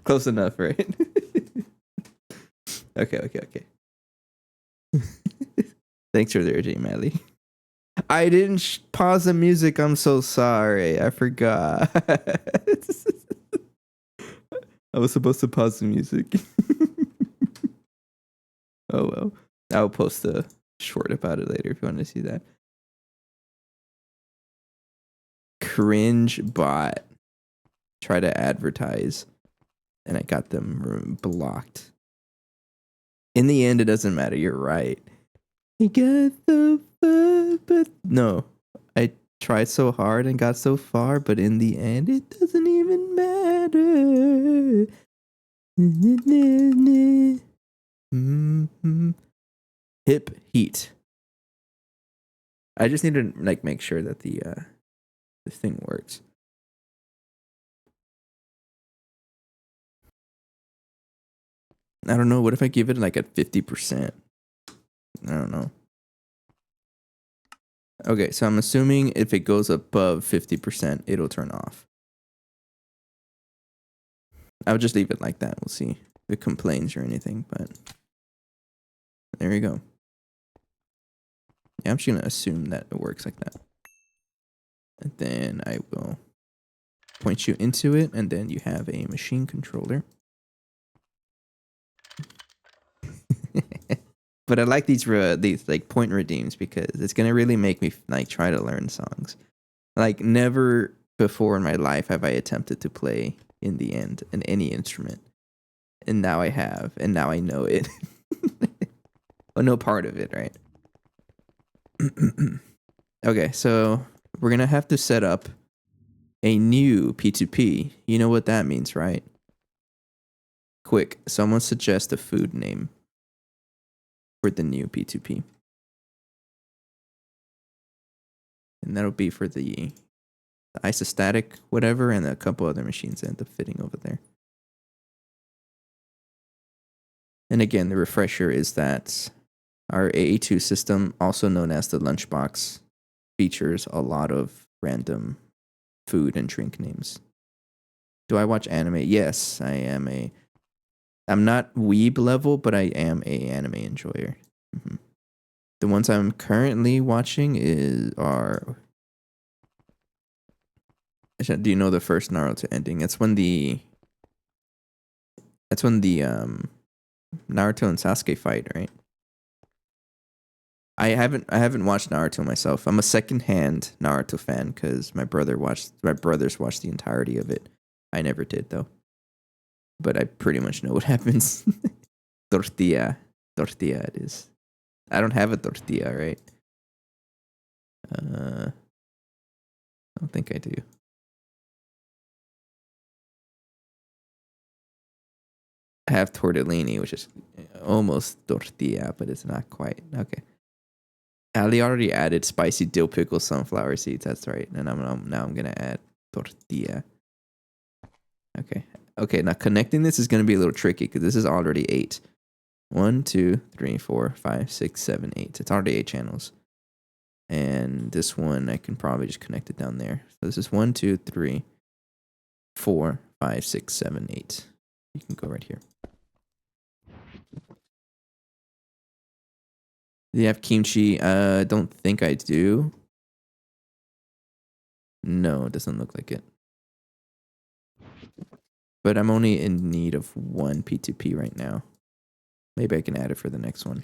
Close enough, right? Okay. Thanks for the urging, Mally. I didn't pause the music. I'm so sorry. I forgot. I was supposed to pause the music. Oh well. I'll post a short about it later if you want to see that. Cringe bot. Try to advertise. And I got them blocked. In the end, it doesn't matter. You're right. You got the but no. I tried so hard and got so far, but in the end, it doesn't even matter. Hip heat. I just need to like make sure that the this thing works. I don't know. What if I give it like at 50%? I don't know. Okay, so I'm assuming if it goes above 50%, it'll turn off. I'll just leave it like that. We'll see if it complains or anything, but there you go. Yeah, I'm just going to assume that it works like that. And then I will point you into it, and then you have a machine controller. But I like these like point redeems because it's gonna really make me like try to learn songs. Like never before in my life have I attempted to play in the end in any instrument, and now I have, and now I know it. Well, no part of it, right? Okay, so we're gonna have to set up a new P2P. You know what that means, right? Quick, someone suggest a food name for the new P2P. And that'll be for the Isostatic, whatever, and a couple other machines that end up fitting over there. And again, the refresher is that our AA2 system, also known as the lunchbox, features a lot of random food and drink names. Do I watch anime? Yes, I'm not weeb level, but I am a anime enjoyer. Mm-hmm. The ones I'm currently watching are. Do you know the first Naruto ending? That's when the Naruto and Sasuke fight, right? I haven't watched Naruto myself. I'm a secondhand Naruto fan because my brothers watched the entirety of it. I never did though. But I pretty much know what happens. Tortilla it is. I don't have a tortilla, right? I don't think I do. I have tortellini, which is almost tortilla, but it's not quite. Okay. Ali already added spicy dill pickle sunflower seeds. That's right. And I'm gonna add tortilla. Okay. Okay. Now connecting this is gonna be a little tricky because this is already 8. 1, 2, 3, 4, 5, 6, 7, 8. It's already 8 channels. And this one, I can probably just connect it down there. So this is 1, 2, 3, 4, 5, 6, 7, 8. You can go right here. Do you have kimchi? I don't think I do. No, it doesn't look like it. But I'm only in need of 1 P2P right now. Maybe I can add it for the next one.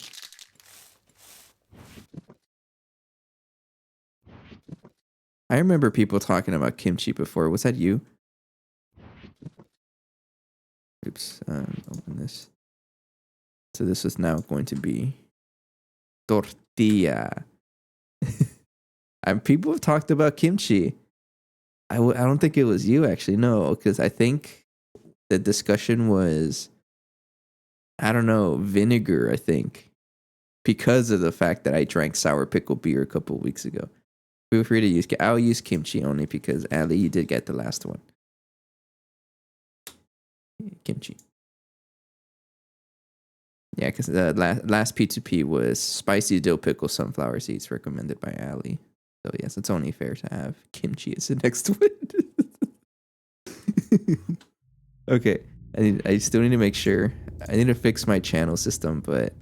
I remember people talking about kimchi before. Was that you? Oops. Open this. So this is now going to be tortilla. And people have talked about kimchi. I don't think it was you, actually. No, because I think the discussion was, I don't know, vinegar, I think, because of the fact that I drank sour pickle beer a couple of weeks ago. Feel free to use, I'll use kimchi only because, Ali, you did get the last one. Kimchi. Yeah, because the last P2P was spicy dill pickle sunflower seeds recommended by Ali. So yes, it's only fair to have kimchi as the next one. Okay, I still need to make sure. I need to fix my channel system, but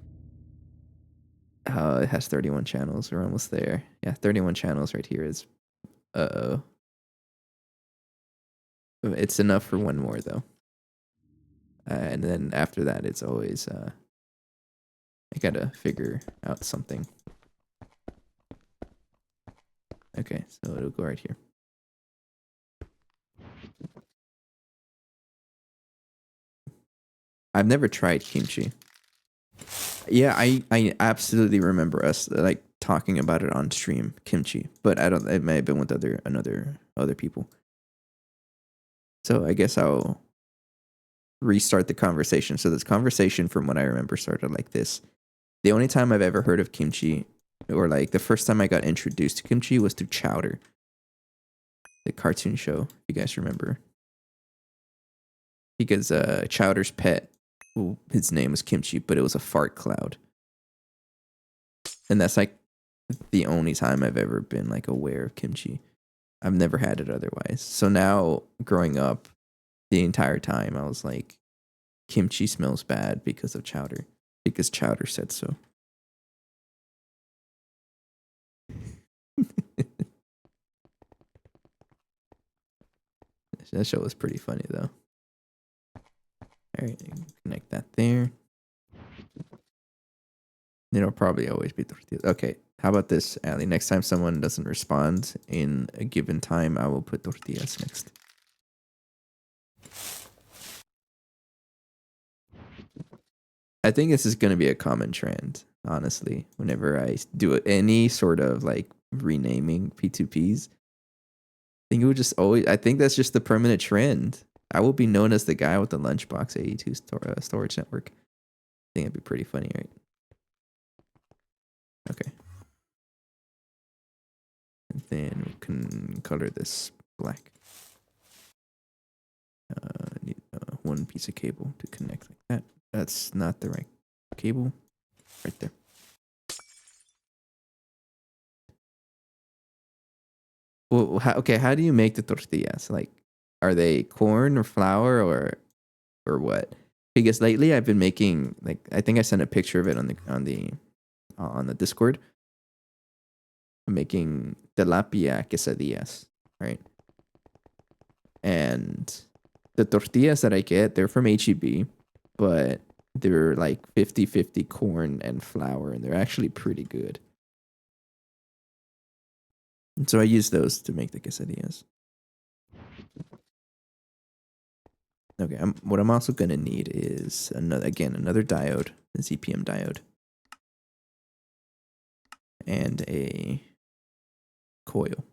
it has 31 channels. We're almost there. Yeah, 31 channels right here is. Uh-oh. It's enough for one more though. And then after that, it's always I gotta figure out something. Okay, so it'll go right here. I've never tried kimchi. Yeah, I absolutely remember us like talking about it on stream, kimchi, but I don't. It may have been with other people. So I guess I'll restart the conversation. So this conversation, from what I remember, started like this. The only time I've ever heard of kimchi, or like the first time I got introduced to kimchi, was through Chowder, the cartoon show. If you guys remember, because Chowder's pet, well, his name was Kimchi, but it was a fart cloud, and that's like the only time I've ever been like aware of kimchi. I've never had it otherwise. So now, growing up, the entire time I was like, kimchi smells bad because of Chowder, because Chowder said so. That show was pretty funny though. All right, connect that there. It'll probably always be tortillas. Okay, how about this, Ali? Next time someone doesn't respond in a given time, I will put tortillas next. I think this is going to be a common trend, honestly. Whenever I do any sort of like renaming P2Ps, I think it would just always, I think that's just the permanent trend. I will be known as the guy with the lunchbox AE2 storage network. I think it'd be pretty funny, right? Okay. And then we can color this black. Need one piece of cable to connect like that. That's not the right cable. Right there. Well, how do you make the tortillas? Like, are they corn or flour or what? Because lately I've been making, like, I think I sent a picture of it on the Discord. I'm making tilapia quesadillas, right? And the tortillas that I get, they're from HEB, but they're like 50-50 corn and flour, and they're actually pretty good. And so I use those to make the quesadillas. Okay, what I'm also going to need is another diode, a ZPM diode, and a coil.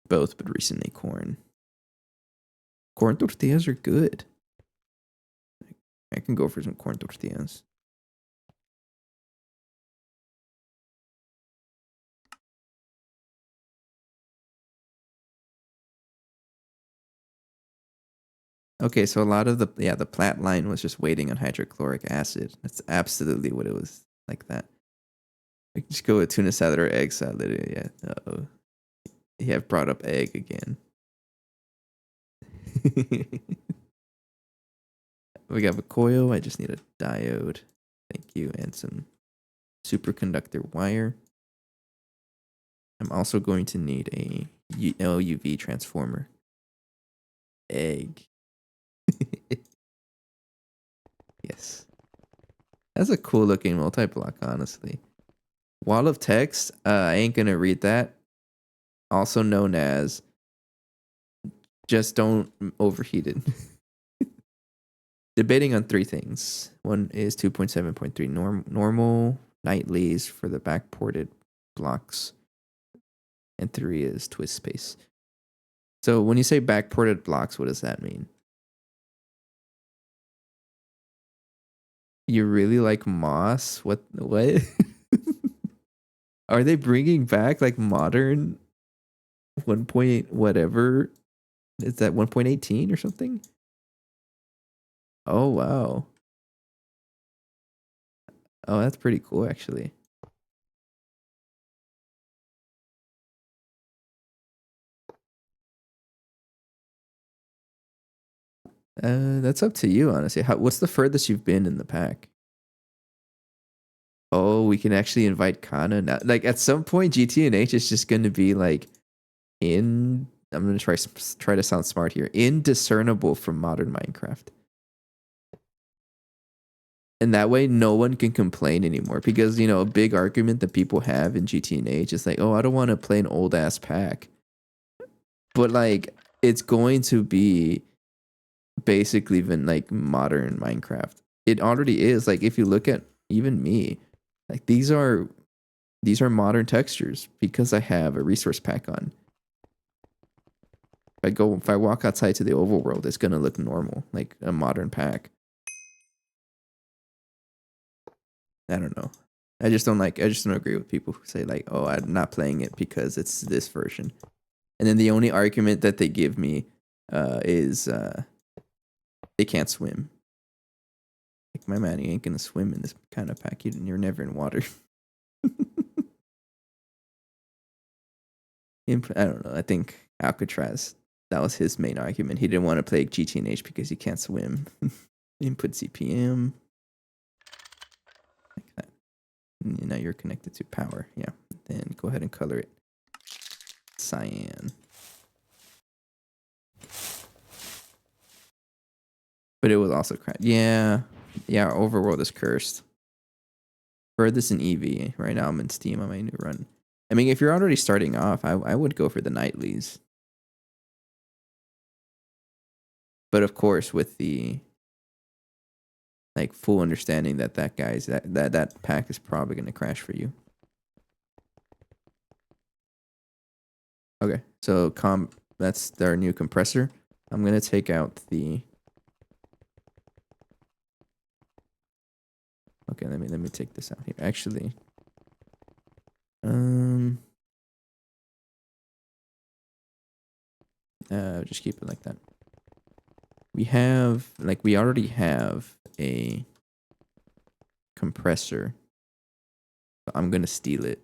Both, but recently corn. Corn tortillas are good. I can go for some corn tortillas. Okay, so a lot of the plat line was just waiting on hydrochloric acid. That's absolutely what it was like that. We can just go with tuna salad or egg salad. Yeah. Uh-oh. You have brought up egg again. We got a coil. I just need a diode. Thank you. And some superconductor wire. I'm also going to need a LUV transformer. Egg. Yes. That's a cool looking multi-block, honestly. Wall of text. I ain't gonna read that. Also known as just don't overheat it. Debating on three things. One is 2.7.3 normal nightlies for the backported blocks. And three is twist space. So when you say backported blocks, what does that mean? You really like moss? What? Are they bringing back like modern 1 point whatever? Is that 1.18 or something? Oh wow. Oh, that's pretty cool actually. That's up to you, honestly. What's the furthest you've been in the pack? Oh, we can actually invite Kana now. Like at some point, GT&H is just going to be like I'm going to try to sound smart here. Indiscernible from modern Minecraft. And that way, no one can complain anymore because a big argument that people have in GT&H is like, oh, I don't want to play an old ass pack, but like it's going to be basically even like modern Minecraft. It already is. Like if you look at even me, like these are modern textures because I have a resource pack on. If I walk outside to the overworld, it's gonna look normal, like a modern pack. I don't know. I just don't agree with people who say like, oh, I'm not playing it because it's this version. And then the only argument that they give me is they can't swim. Like, my man, you ain't gonna swim in this kind of pack. You're never in water. I don't know. I think Alcatraz, that was his main argument. He didn't want to play GT&H because he can't swim. Input CPM. Like that. And now you're connected to power. Yeah. Then go ahead and color it cyan. But it was also crap. Yeah. Yeah, our overworld is cursed. Furthest in EV. Right now I'm in Steam on my new run. I mean, if you're already starting off, I would go for the nightlies. But of course, with the like full understanding that that pack is probably going to crash for you. Okay, so that's our new compressor. I'm going to take out the. Okay, let me take this out here. Actually, just keep it like that. We already have a compressor. So I'm going to steal it.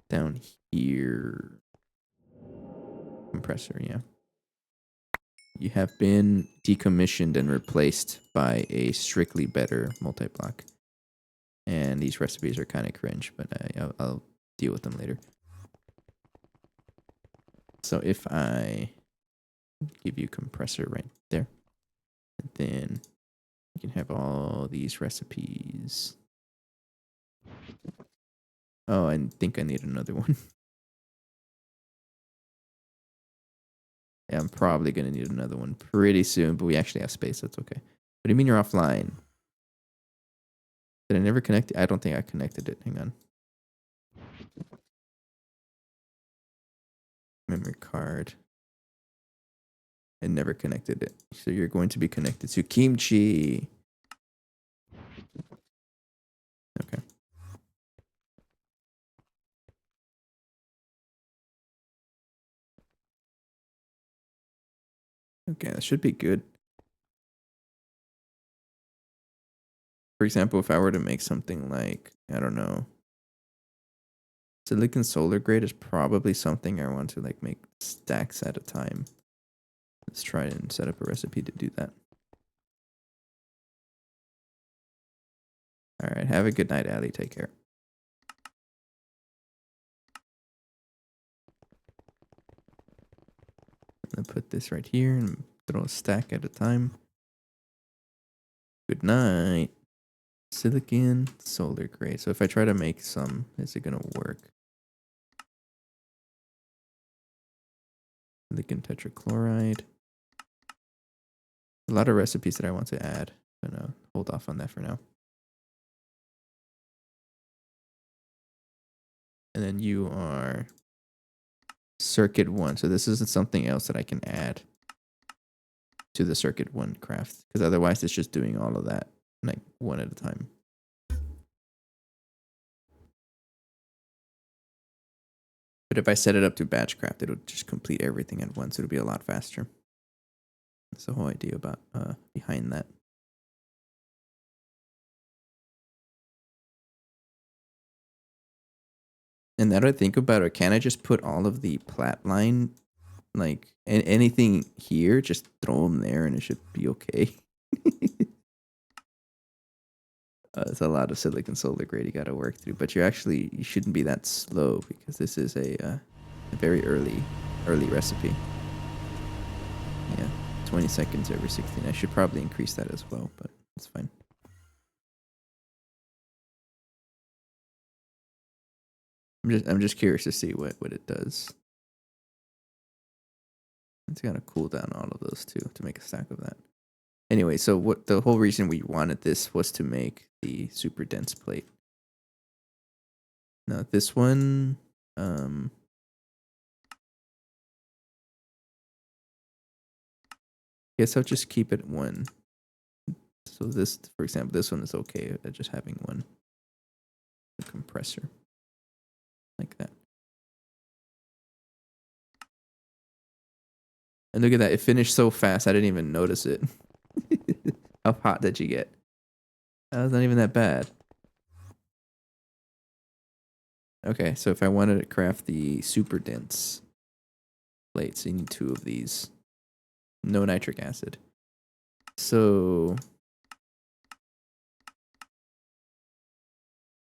Down here. Compressor, yeah. You have been decommissioned and replaced by a strictly better multi-block. And these recipes are kind of cringe, but I'll deal with them later. So if I give you compressor right there, and then you can have all these recipes. Oh, I think I need another one. Yeah, I'm probably going to need another one pretty soon, but we actually have space. That's okay. What do you mean you're offline? Did I never connect it? I don't think I connected it. Hang on. Memory card. I never connected it. So you're going to be connected to Kimchi. Okay. Okay, that should be good. For example, if I were to make something like, I don't know, silicon solar grade is probably something I want to like make stacks at a time. Let's try and set up a recipe to do that. All right, have a good night, Allie. Take care. I'm gonna put this right here and throw a stack at a time. Good night. Silicon solar grade. So if I try to make some, is it gonna work? Silicon tetrachloride. A lot of recipes that I want to add. I'm gonna hold off on that for now. And then you are circuit 1. So this isn't something else that I can add to the circuit 1 craft, because otherwise it's just doing all of that like one at a time. But if I set it up to batch craft, it'll just complete everything at once. It'll be a lot faster. That's the whole idea about behind that. And now that I think about it, can I just put all of the plat line, like anything here, just throw them there and it should be okay? It's a lot of silicon solar grade you got to work through, but you shouldn't be that slow because this is a very early recipe. Yeah, 20 seconds every 16. I should probably increase that as well, but it's fine. I'm just curious to see what it does. It's gonna cool down all of those too to make a stack of that. Anyway, so what the whole reason we wanted this was to make the super dense plate. Now this one, guess I'll just keep it 1. So this, for example, this one is okay at just having 1 compressor like that. And look at that, it finished so fast I didn't even notice it. How hot did you get? That was not even that bad. Okay, so if I wanted to craft the super dense plates, you need 2 of these. No nitric acid. So,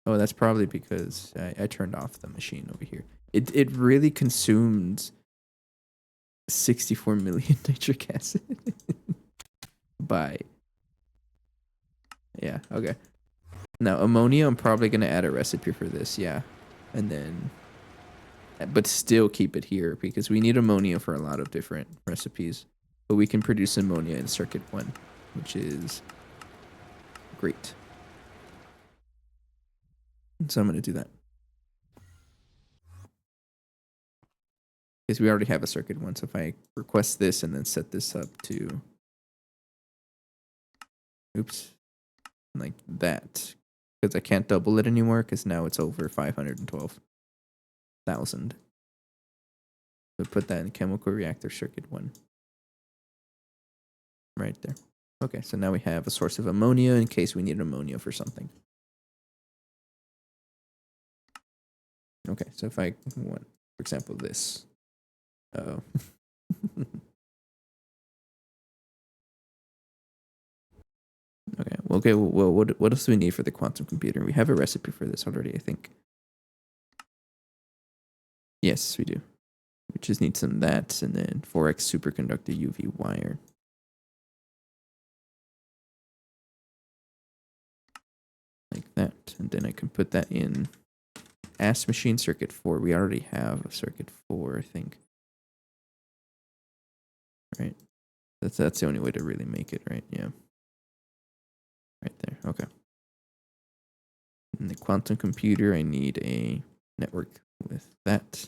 oh, that's probably because I turned off the machine over here. It really consumed 64 million nitric acid. By, yeah, okay. Now ammonia, I'm probably gonna add a recipe for this, yeah, and then, but still keep it here because we need ammonia for a lot of different recipes. But we can produce ammonia in circuit 1, which is great. So I'm gonna do that. Because we already have a circuit 1, so if I request this and then set this up to, oops, like that, because I can't double it anymore because now it's over 512,000. So put that in chemical reactor circuit 1. Right there. Okay, so now we have a source of ammonia in case we need ammonia for something. Okay, so if I want, for example, this. Uh-oh. Okay, well, what else do we need for the quantum computer? We have a recipe for this already, I think. Yes, we do. We just need some that and then 4x superconductor UV wire. Like that. And then I can put that in AST machine circuit 4. We already have a circuit 4, I think. Right? That's the only way to really make it, right? Yeah. Right there. Okay. In the quantum computer, I need a network with that.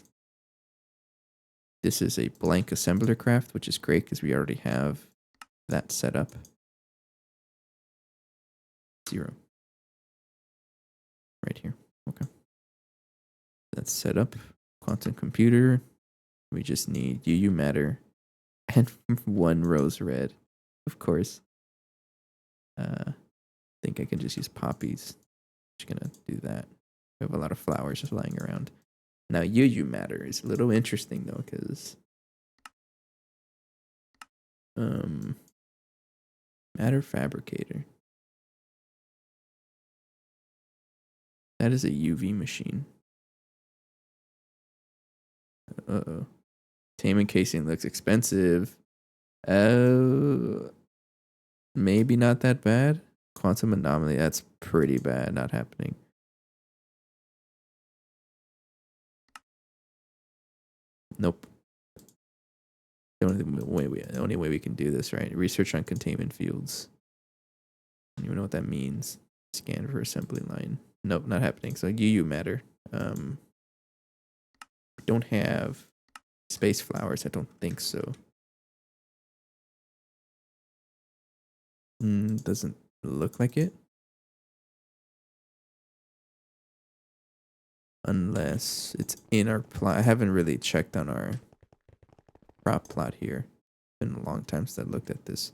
This is a blank assembler craft, which is great because we already have that set up. 0. Right here. Okay. That's set up. Quantum computer. We just need UU matter And one rose red, of course. I think I can just use poppies. Just gonna do that. We have a lot of flowers just lying around. Now, UU matter is a little interesting though, because matter fabricator. That is a UV machine. Uh-oh. Tame casing looks expensive. Maybe not that bad. Quantum anomaly, that's pretty bad. Not happening. Nope. The only way we can do this, right? Research on containment fields. You don't know what that means. Scan for assembly line. Nope, not happening. So UU matter. Don't have space flowers. I don't think so. Doesn't look like it. Unless it's in our plot. I haven't really checked on our prop plot here. It's been a long time since I looked at this.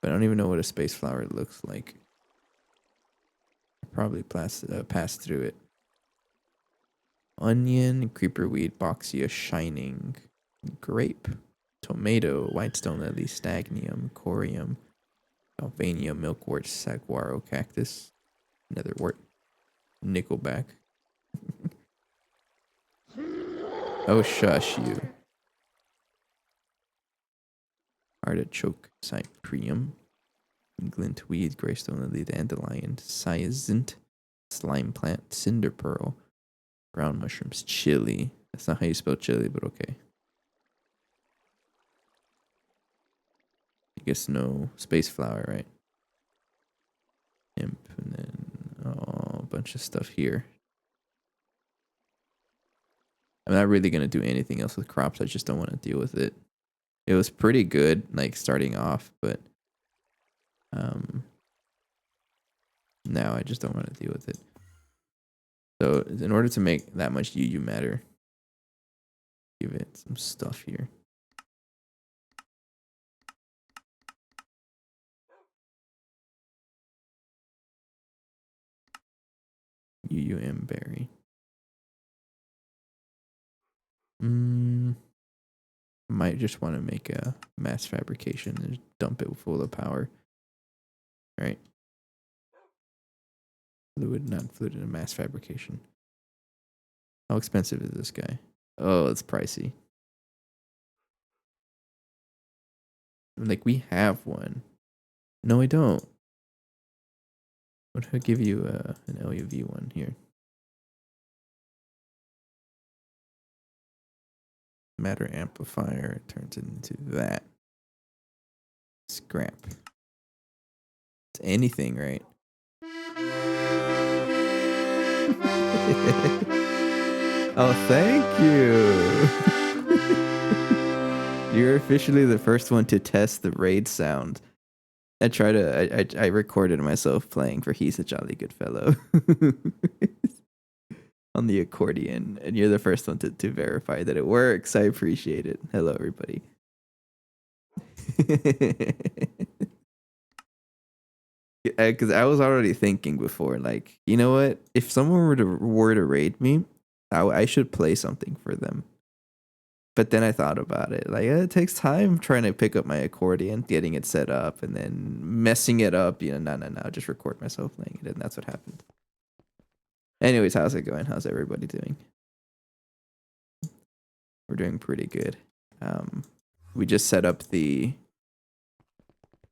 But I don't even know what a space flower looks like. Probably pass through it. Onion, creeperweed, boxia, shining, grape, tomato, whitestone lily, stagnium, corium, galvania, milkwort, saguaro, cactus, another wort, nickelback. Oh, shush you. Artichoke, cyprium, glintweed, greystone lily, dandelion, cyazinth, slime plant, cinder pearl, brown mushrooms, chili. That's not how you spell chili, but okay. I guess no space flower, right? Imp, and then a bunch of stuff here. I'm not really gonna do anything else with crops. I just don't want to deal with it. It was pretty good, like starting off, but now I just don't want to deal with it. So in order to make that much UU matter, give it some stuff here. UUM berry. Might just want to make a mass fabrication and dump it full of power. Right. Fluid, not fluid in a mass fabrication. How expensive is this guy? Oh, it's pricey. Like, we have one. No, I don't. What if I give you an LUV one here? Matter amplifier turns into that. Scrap. It's anything, right? Oh, thank you. You're officially the first one to test the raid sound. I recorded myself playing for He's a Jolly Good Fellow on the accordion, and you're the first one to verify that it works. I appreciate it. Hello, everybody. Because I was already thinking before, like, you know what? If someone were to raid me, I should play something for them. But then I thought about it. Like, it takes time trying to pick up my accordion, getting it set up, and then messing it up. You know, no. Just record myself playing it, and that's what happened. Anyways, how's it going? How's everybody doing? We're doing pretty good. We just set up the,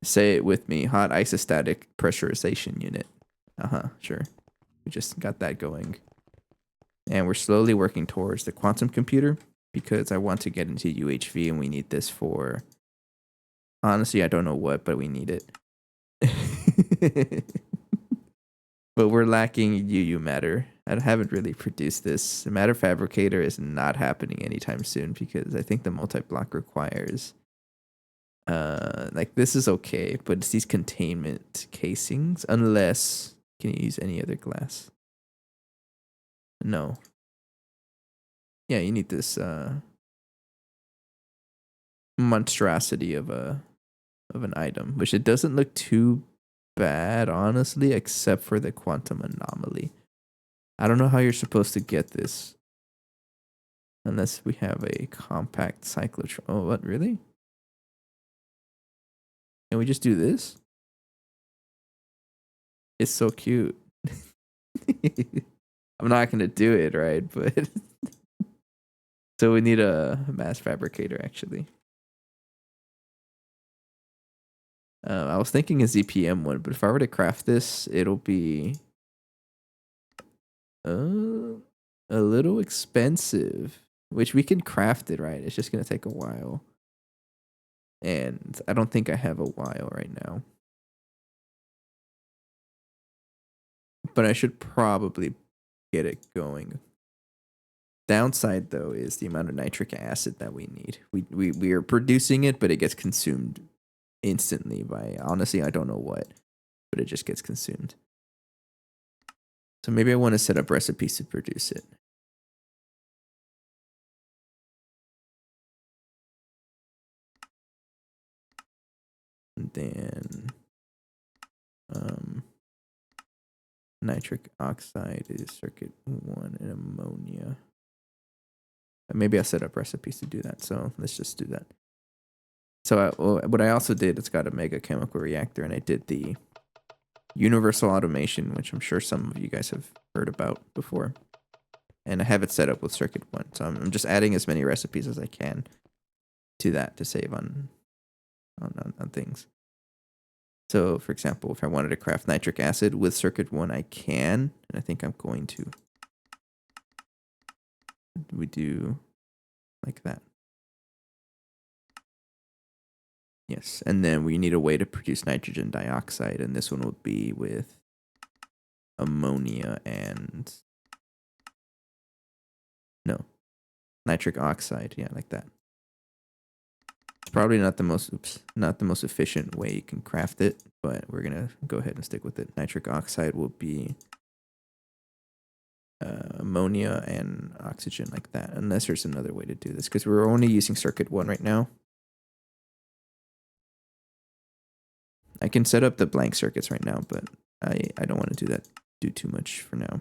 say it with me, hot isostatic pressurization unit. Sure. We just got that going. And we're slowly working towards the quantum computer, because I want to get into UHV, and we need this for, honestly, I don't know what, but we need it. But we're lacking UU matter. I haven't really produced this. The matter fabricator is not happening anytime soon, because I think the multi-block requires, like, this is okay, but it's these containment casings, unless, can you use any other glass? No. yeah, you need this monstrosity of an item, which it doesn't look too bad, honestly, except for the quantum anomaly. I don't know how you're supposed to get this unless we have a compact cyclotron. Oh, what, really? Can we just do this? It's so cute. I'm not gonna do it, right? But so we need a mass fabricator, actually. I was thinking a ZPM one, but if I were to craft this, it'll be a little expensive. Which we can craft it, right? It's just gonna take a while, and I don't think I have a while right now. But I should probably get it going. Downside though is the amount of nitric acid that we need. We are producing it, but it gets consumed instantly by, honestly, I don't know what, but it just gets consumed. So maybe I want to set up recipes to produce it. And then nitric oxide is circuit 1 and ammonia. Maybe I'll set up recipes to do that. So let's just do that. So what I also did, it's got a mega chemical reactor, and I did the universal automation, which I'm sure some of you guys have heard about before. And I have it set up with circuit 1. So I'm just adding as many recipes as I can to that to save on things. So, for example, if I wanted to craft nitric acid with circuit 1, I can, and I think I'm going to. We do like that. Yes, and then we need a way to produce nitrogen dioxide, and this one will be with ammonia and nitric oxide. Yeah, like that. It's probably not the most efficient way you can craft it, but we're gonna go ahead and stick with it. Nitric oxide will be ammonia and oxygen, like that, unless there's another way to do this, because we're only using circuit 1 right now. I can set up the blank circuits right now, but I don't want to do too much for now.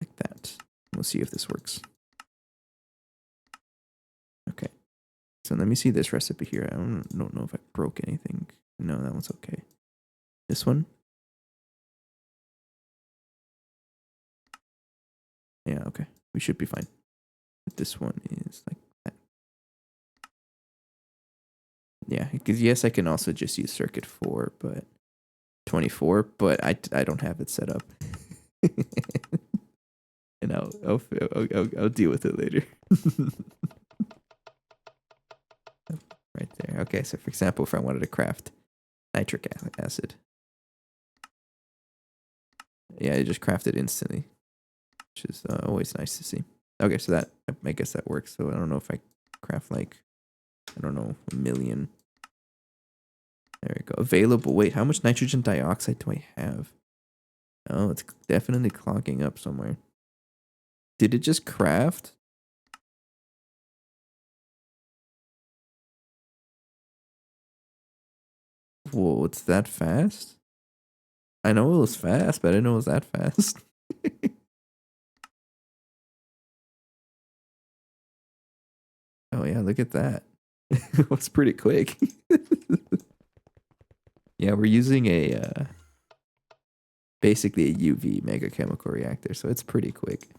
Like that. We'll see if this works. Okay. So let me see this recipe here. I don't know if I broke anything. No, that one's okay. This one? Yeah, okay. We should be fine. But this one is like that. Yeah, because yes, I can also just use circuit 4, but 24, but I don't have it set up. And I'll deal with it later. Right there. Okay, so for example, if I wanted to craft nitric acid, yeah, I just craft it instantly, which is always nice to see. Okay, so that, I guess that works. So I don't know if I craft like, I don't know, 1 million. There we go. Available. Wait, how much nitrogen dioxide do I have? Oh, it's definitely clogging up somewhere. Did it just craft? Whoa, it's that fast? I know it was fast, but I didn't know it was that fast. Oh yeah, look at that. It was pretty quick. Yeah, we're using a basically a UV mega chemical reactor, so it's pretty quick.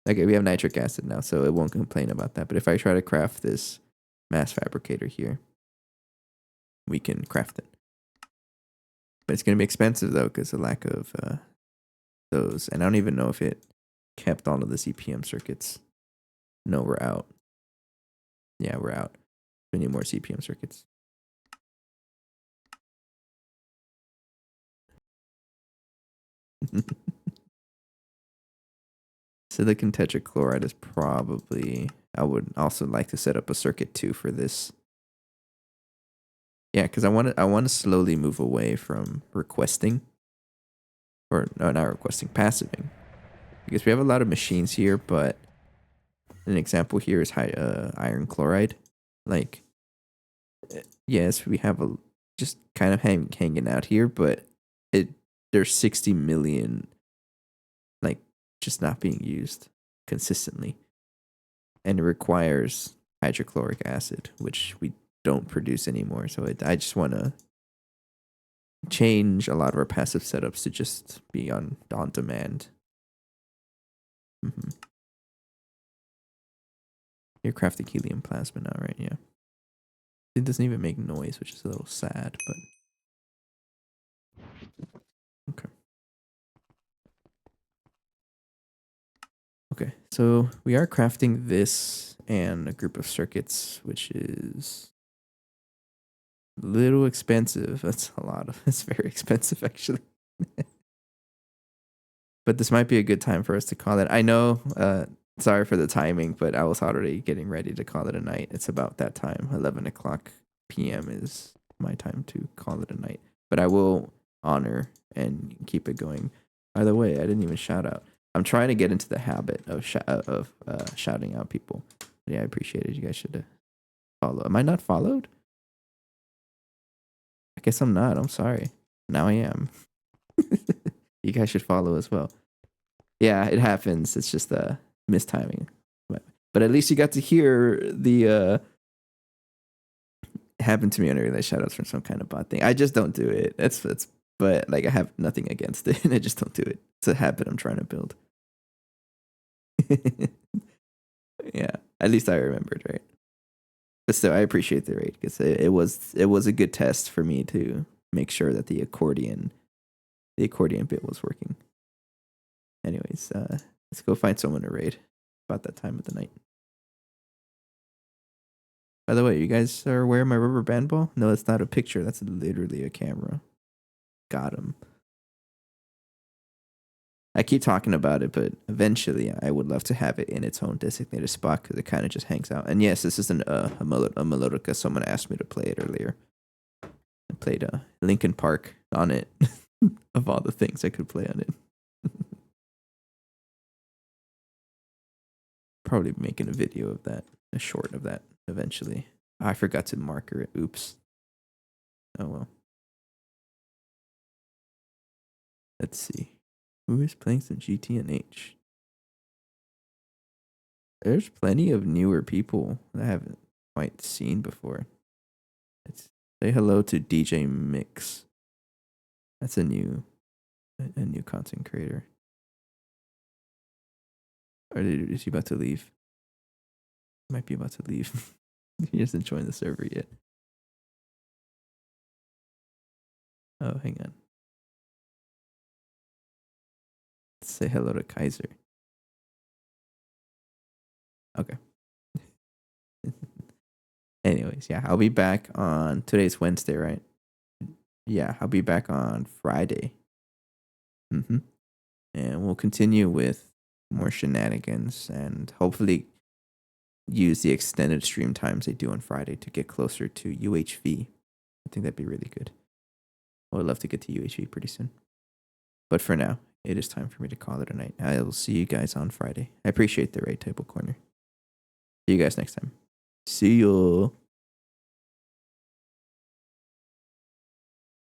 Okay, we have nitric acid now, so it won't complain about that. But if I try to craft this mass fabricator here, we can craft it. But it's going to be expensive, though, because of lack of those. And I don't even know if it kept all of the CPM circuits. No, we're out. Yeah, we're out. We need more CPM circuits. Silicon tetrachloride is probably... I would also like to set up a circuit, too, for this. Yeah, because I want to slowly move away from requesting. Or, no, not requesting, passiving. Because we have a lot of machines here, but an example here is iron chloride. Like, yes, we have a just kind of hanging out here, but there's 60 million like just not being used consistently, and it requires hydrochloric acid, which we don't produce anymore. So I just want to change a lot of our passive setups to just be on demand. Mm-hmm. You're crafting helium plasma now, right? Yeah. It doesn't even make noise, which is a little sad, but okay. Okay, so we are crafting this and a group of circuits, which is a little expensive. That's a lot of. It's very expensive, actually. But this might be a good time for us to call it. I know. Sorry for the timing, but I was already getting ready to call it a night. It's about that time. 11 o'clock p.m. is my time to call it a night. But I will honor and keep it going. By the way, I didn't even shout out. I'm trying to get into the habit of shouting out people. But yeah, I appreciate it. You guys should follow. Am I not followed? I guess I'm not. I'm sorry. Now I am. You guys should follow as well. Yeah, it happens. It's just mistiming. But at least you got to hear the happened to me on earlier shoutouts from some kind of bot thing. I just don't do it. It's but like I have nothing against it, and I just don't do it. It's a habit I'm trying to build. Yeah, at least I remembered, right? But still, I appreciate the raid because it was a good test for me to make sure that the accordion bit was working. Anyways, let's go find someone to raid about that time of the night. By the way, you guys are aware of my rubber band ball? No, it's not a picture. That's literally a camera. Got him. I keep talking about it, but eventually I would love to have it in its own designated spot because it kind of just hangs out. And yes, this is a melodica. Someone asked me to play it earlier. I played Linkin Park on it. Of all the things I could play on it. Probably making a video of that, a short of that eventually. I forgot to marker it. Oops. Oh well. Let's see. Who is playing some GTNH? There's plenty of newer people that I haven't quite seen before. Let's say hello to DJ Mix. That's a new content creator. Or is he about to leave? Might be about to leave. He hasn't joined the server yet. Oh, hang on. Let's say hello to Kaiser. Okay. Anyways, yeah, I'll be back on today's Wednesday, right? Yeah, I'll be back on Friday. Mm-hmm. And we'll continue with more shenanigans and hopefully use the extended stream times they do on Friday to get closer to UHV. I think that'd be really good. I would love to get to UHV pretty soon. But for now, it is time for me to call it a night. I will see you guys on Friday. I appreciate the raid table corner. See you guys next time. See you.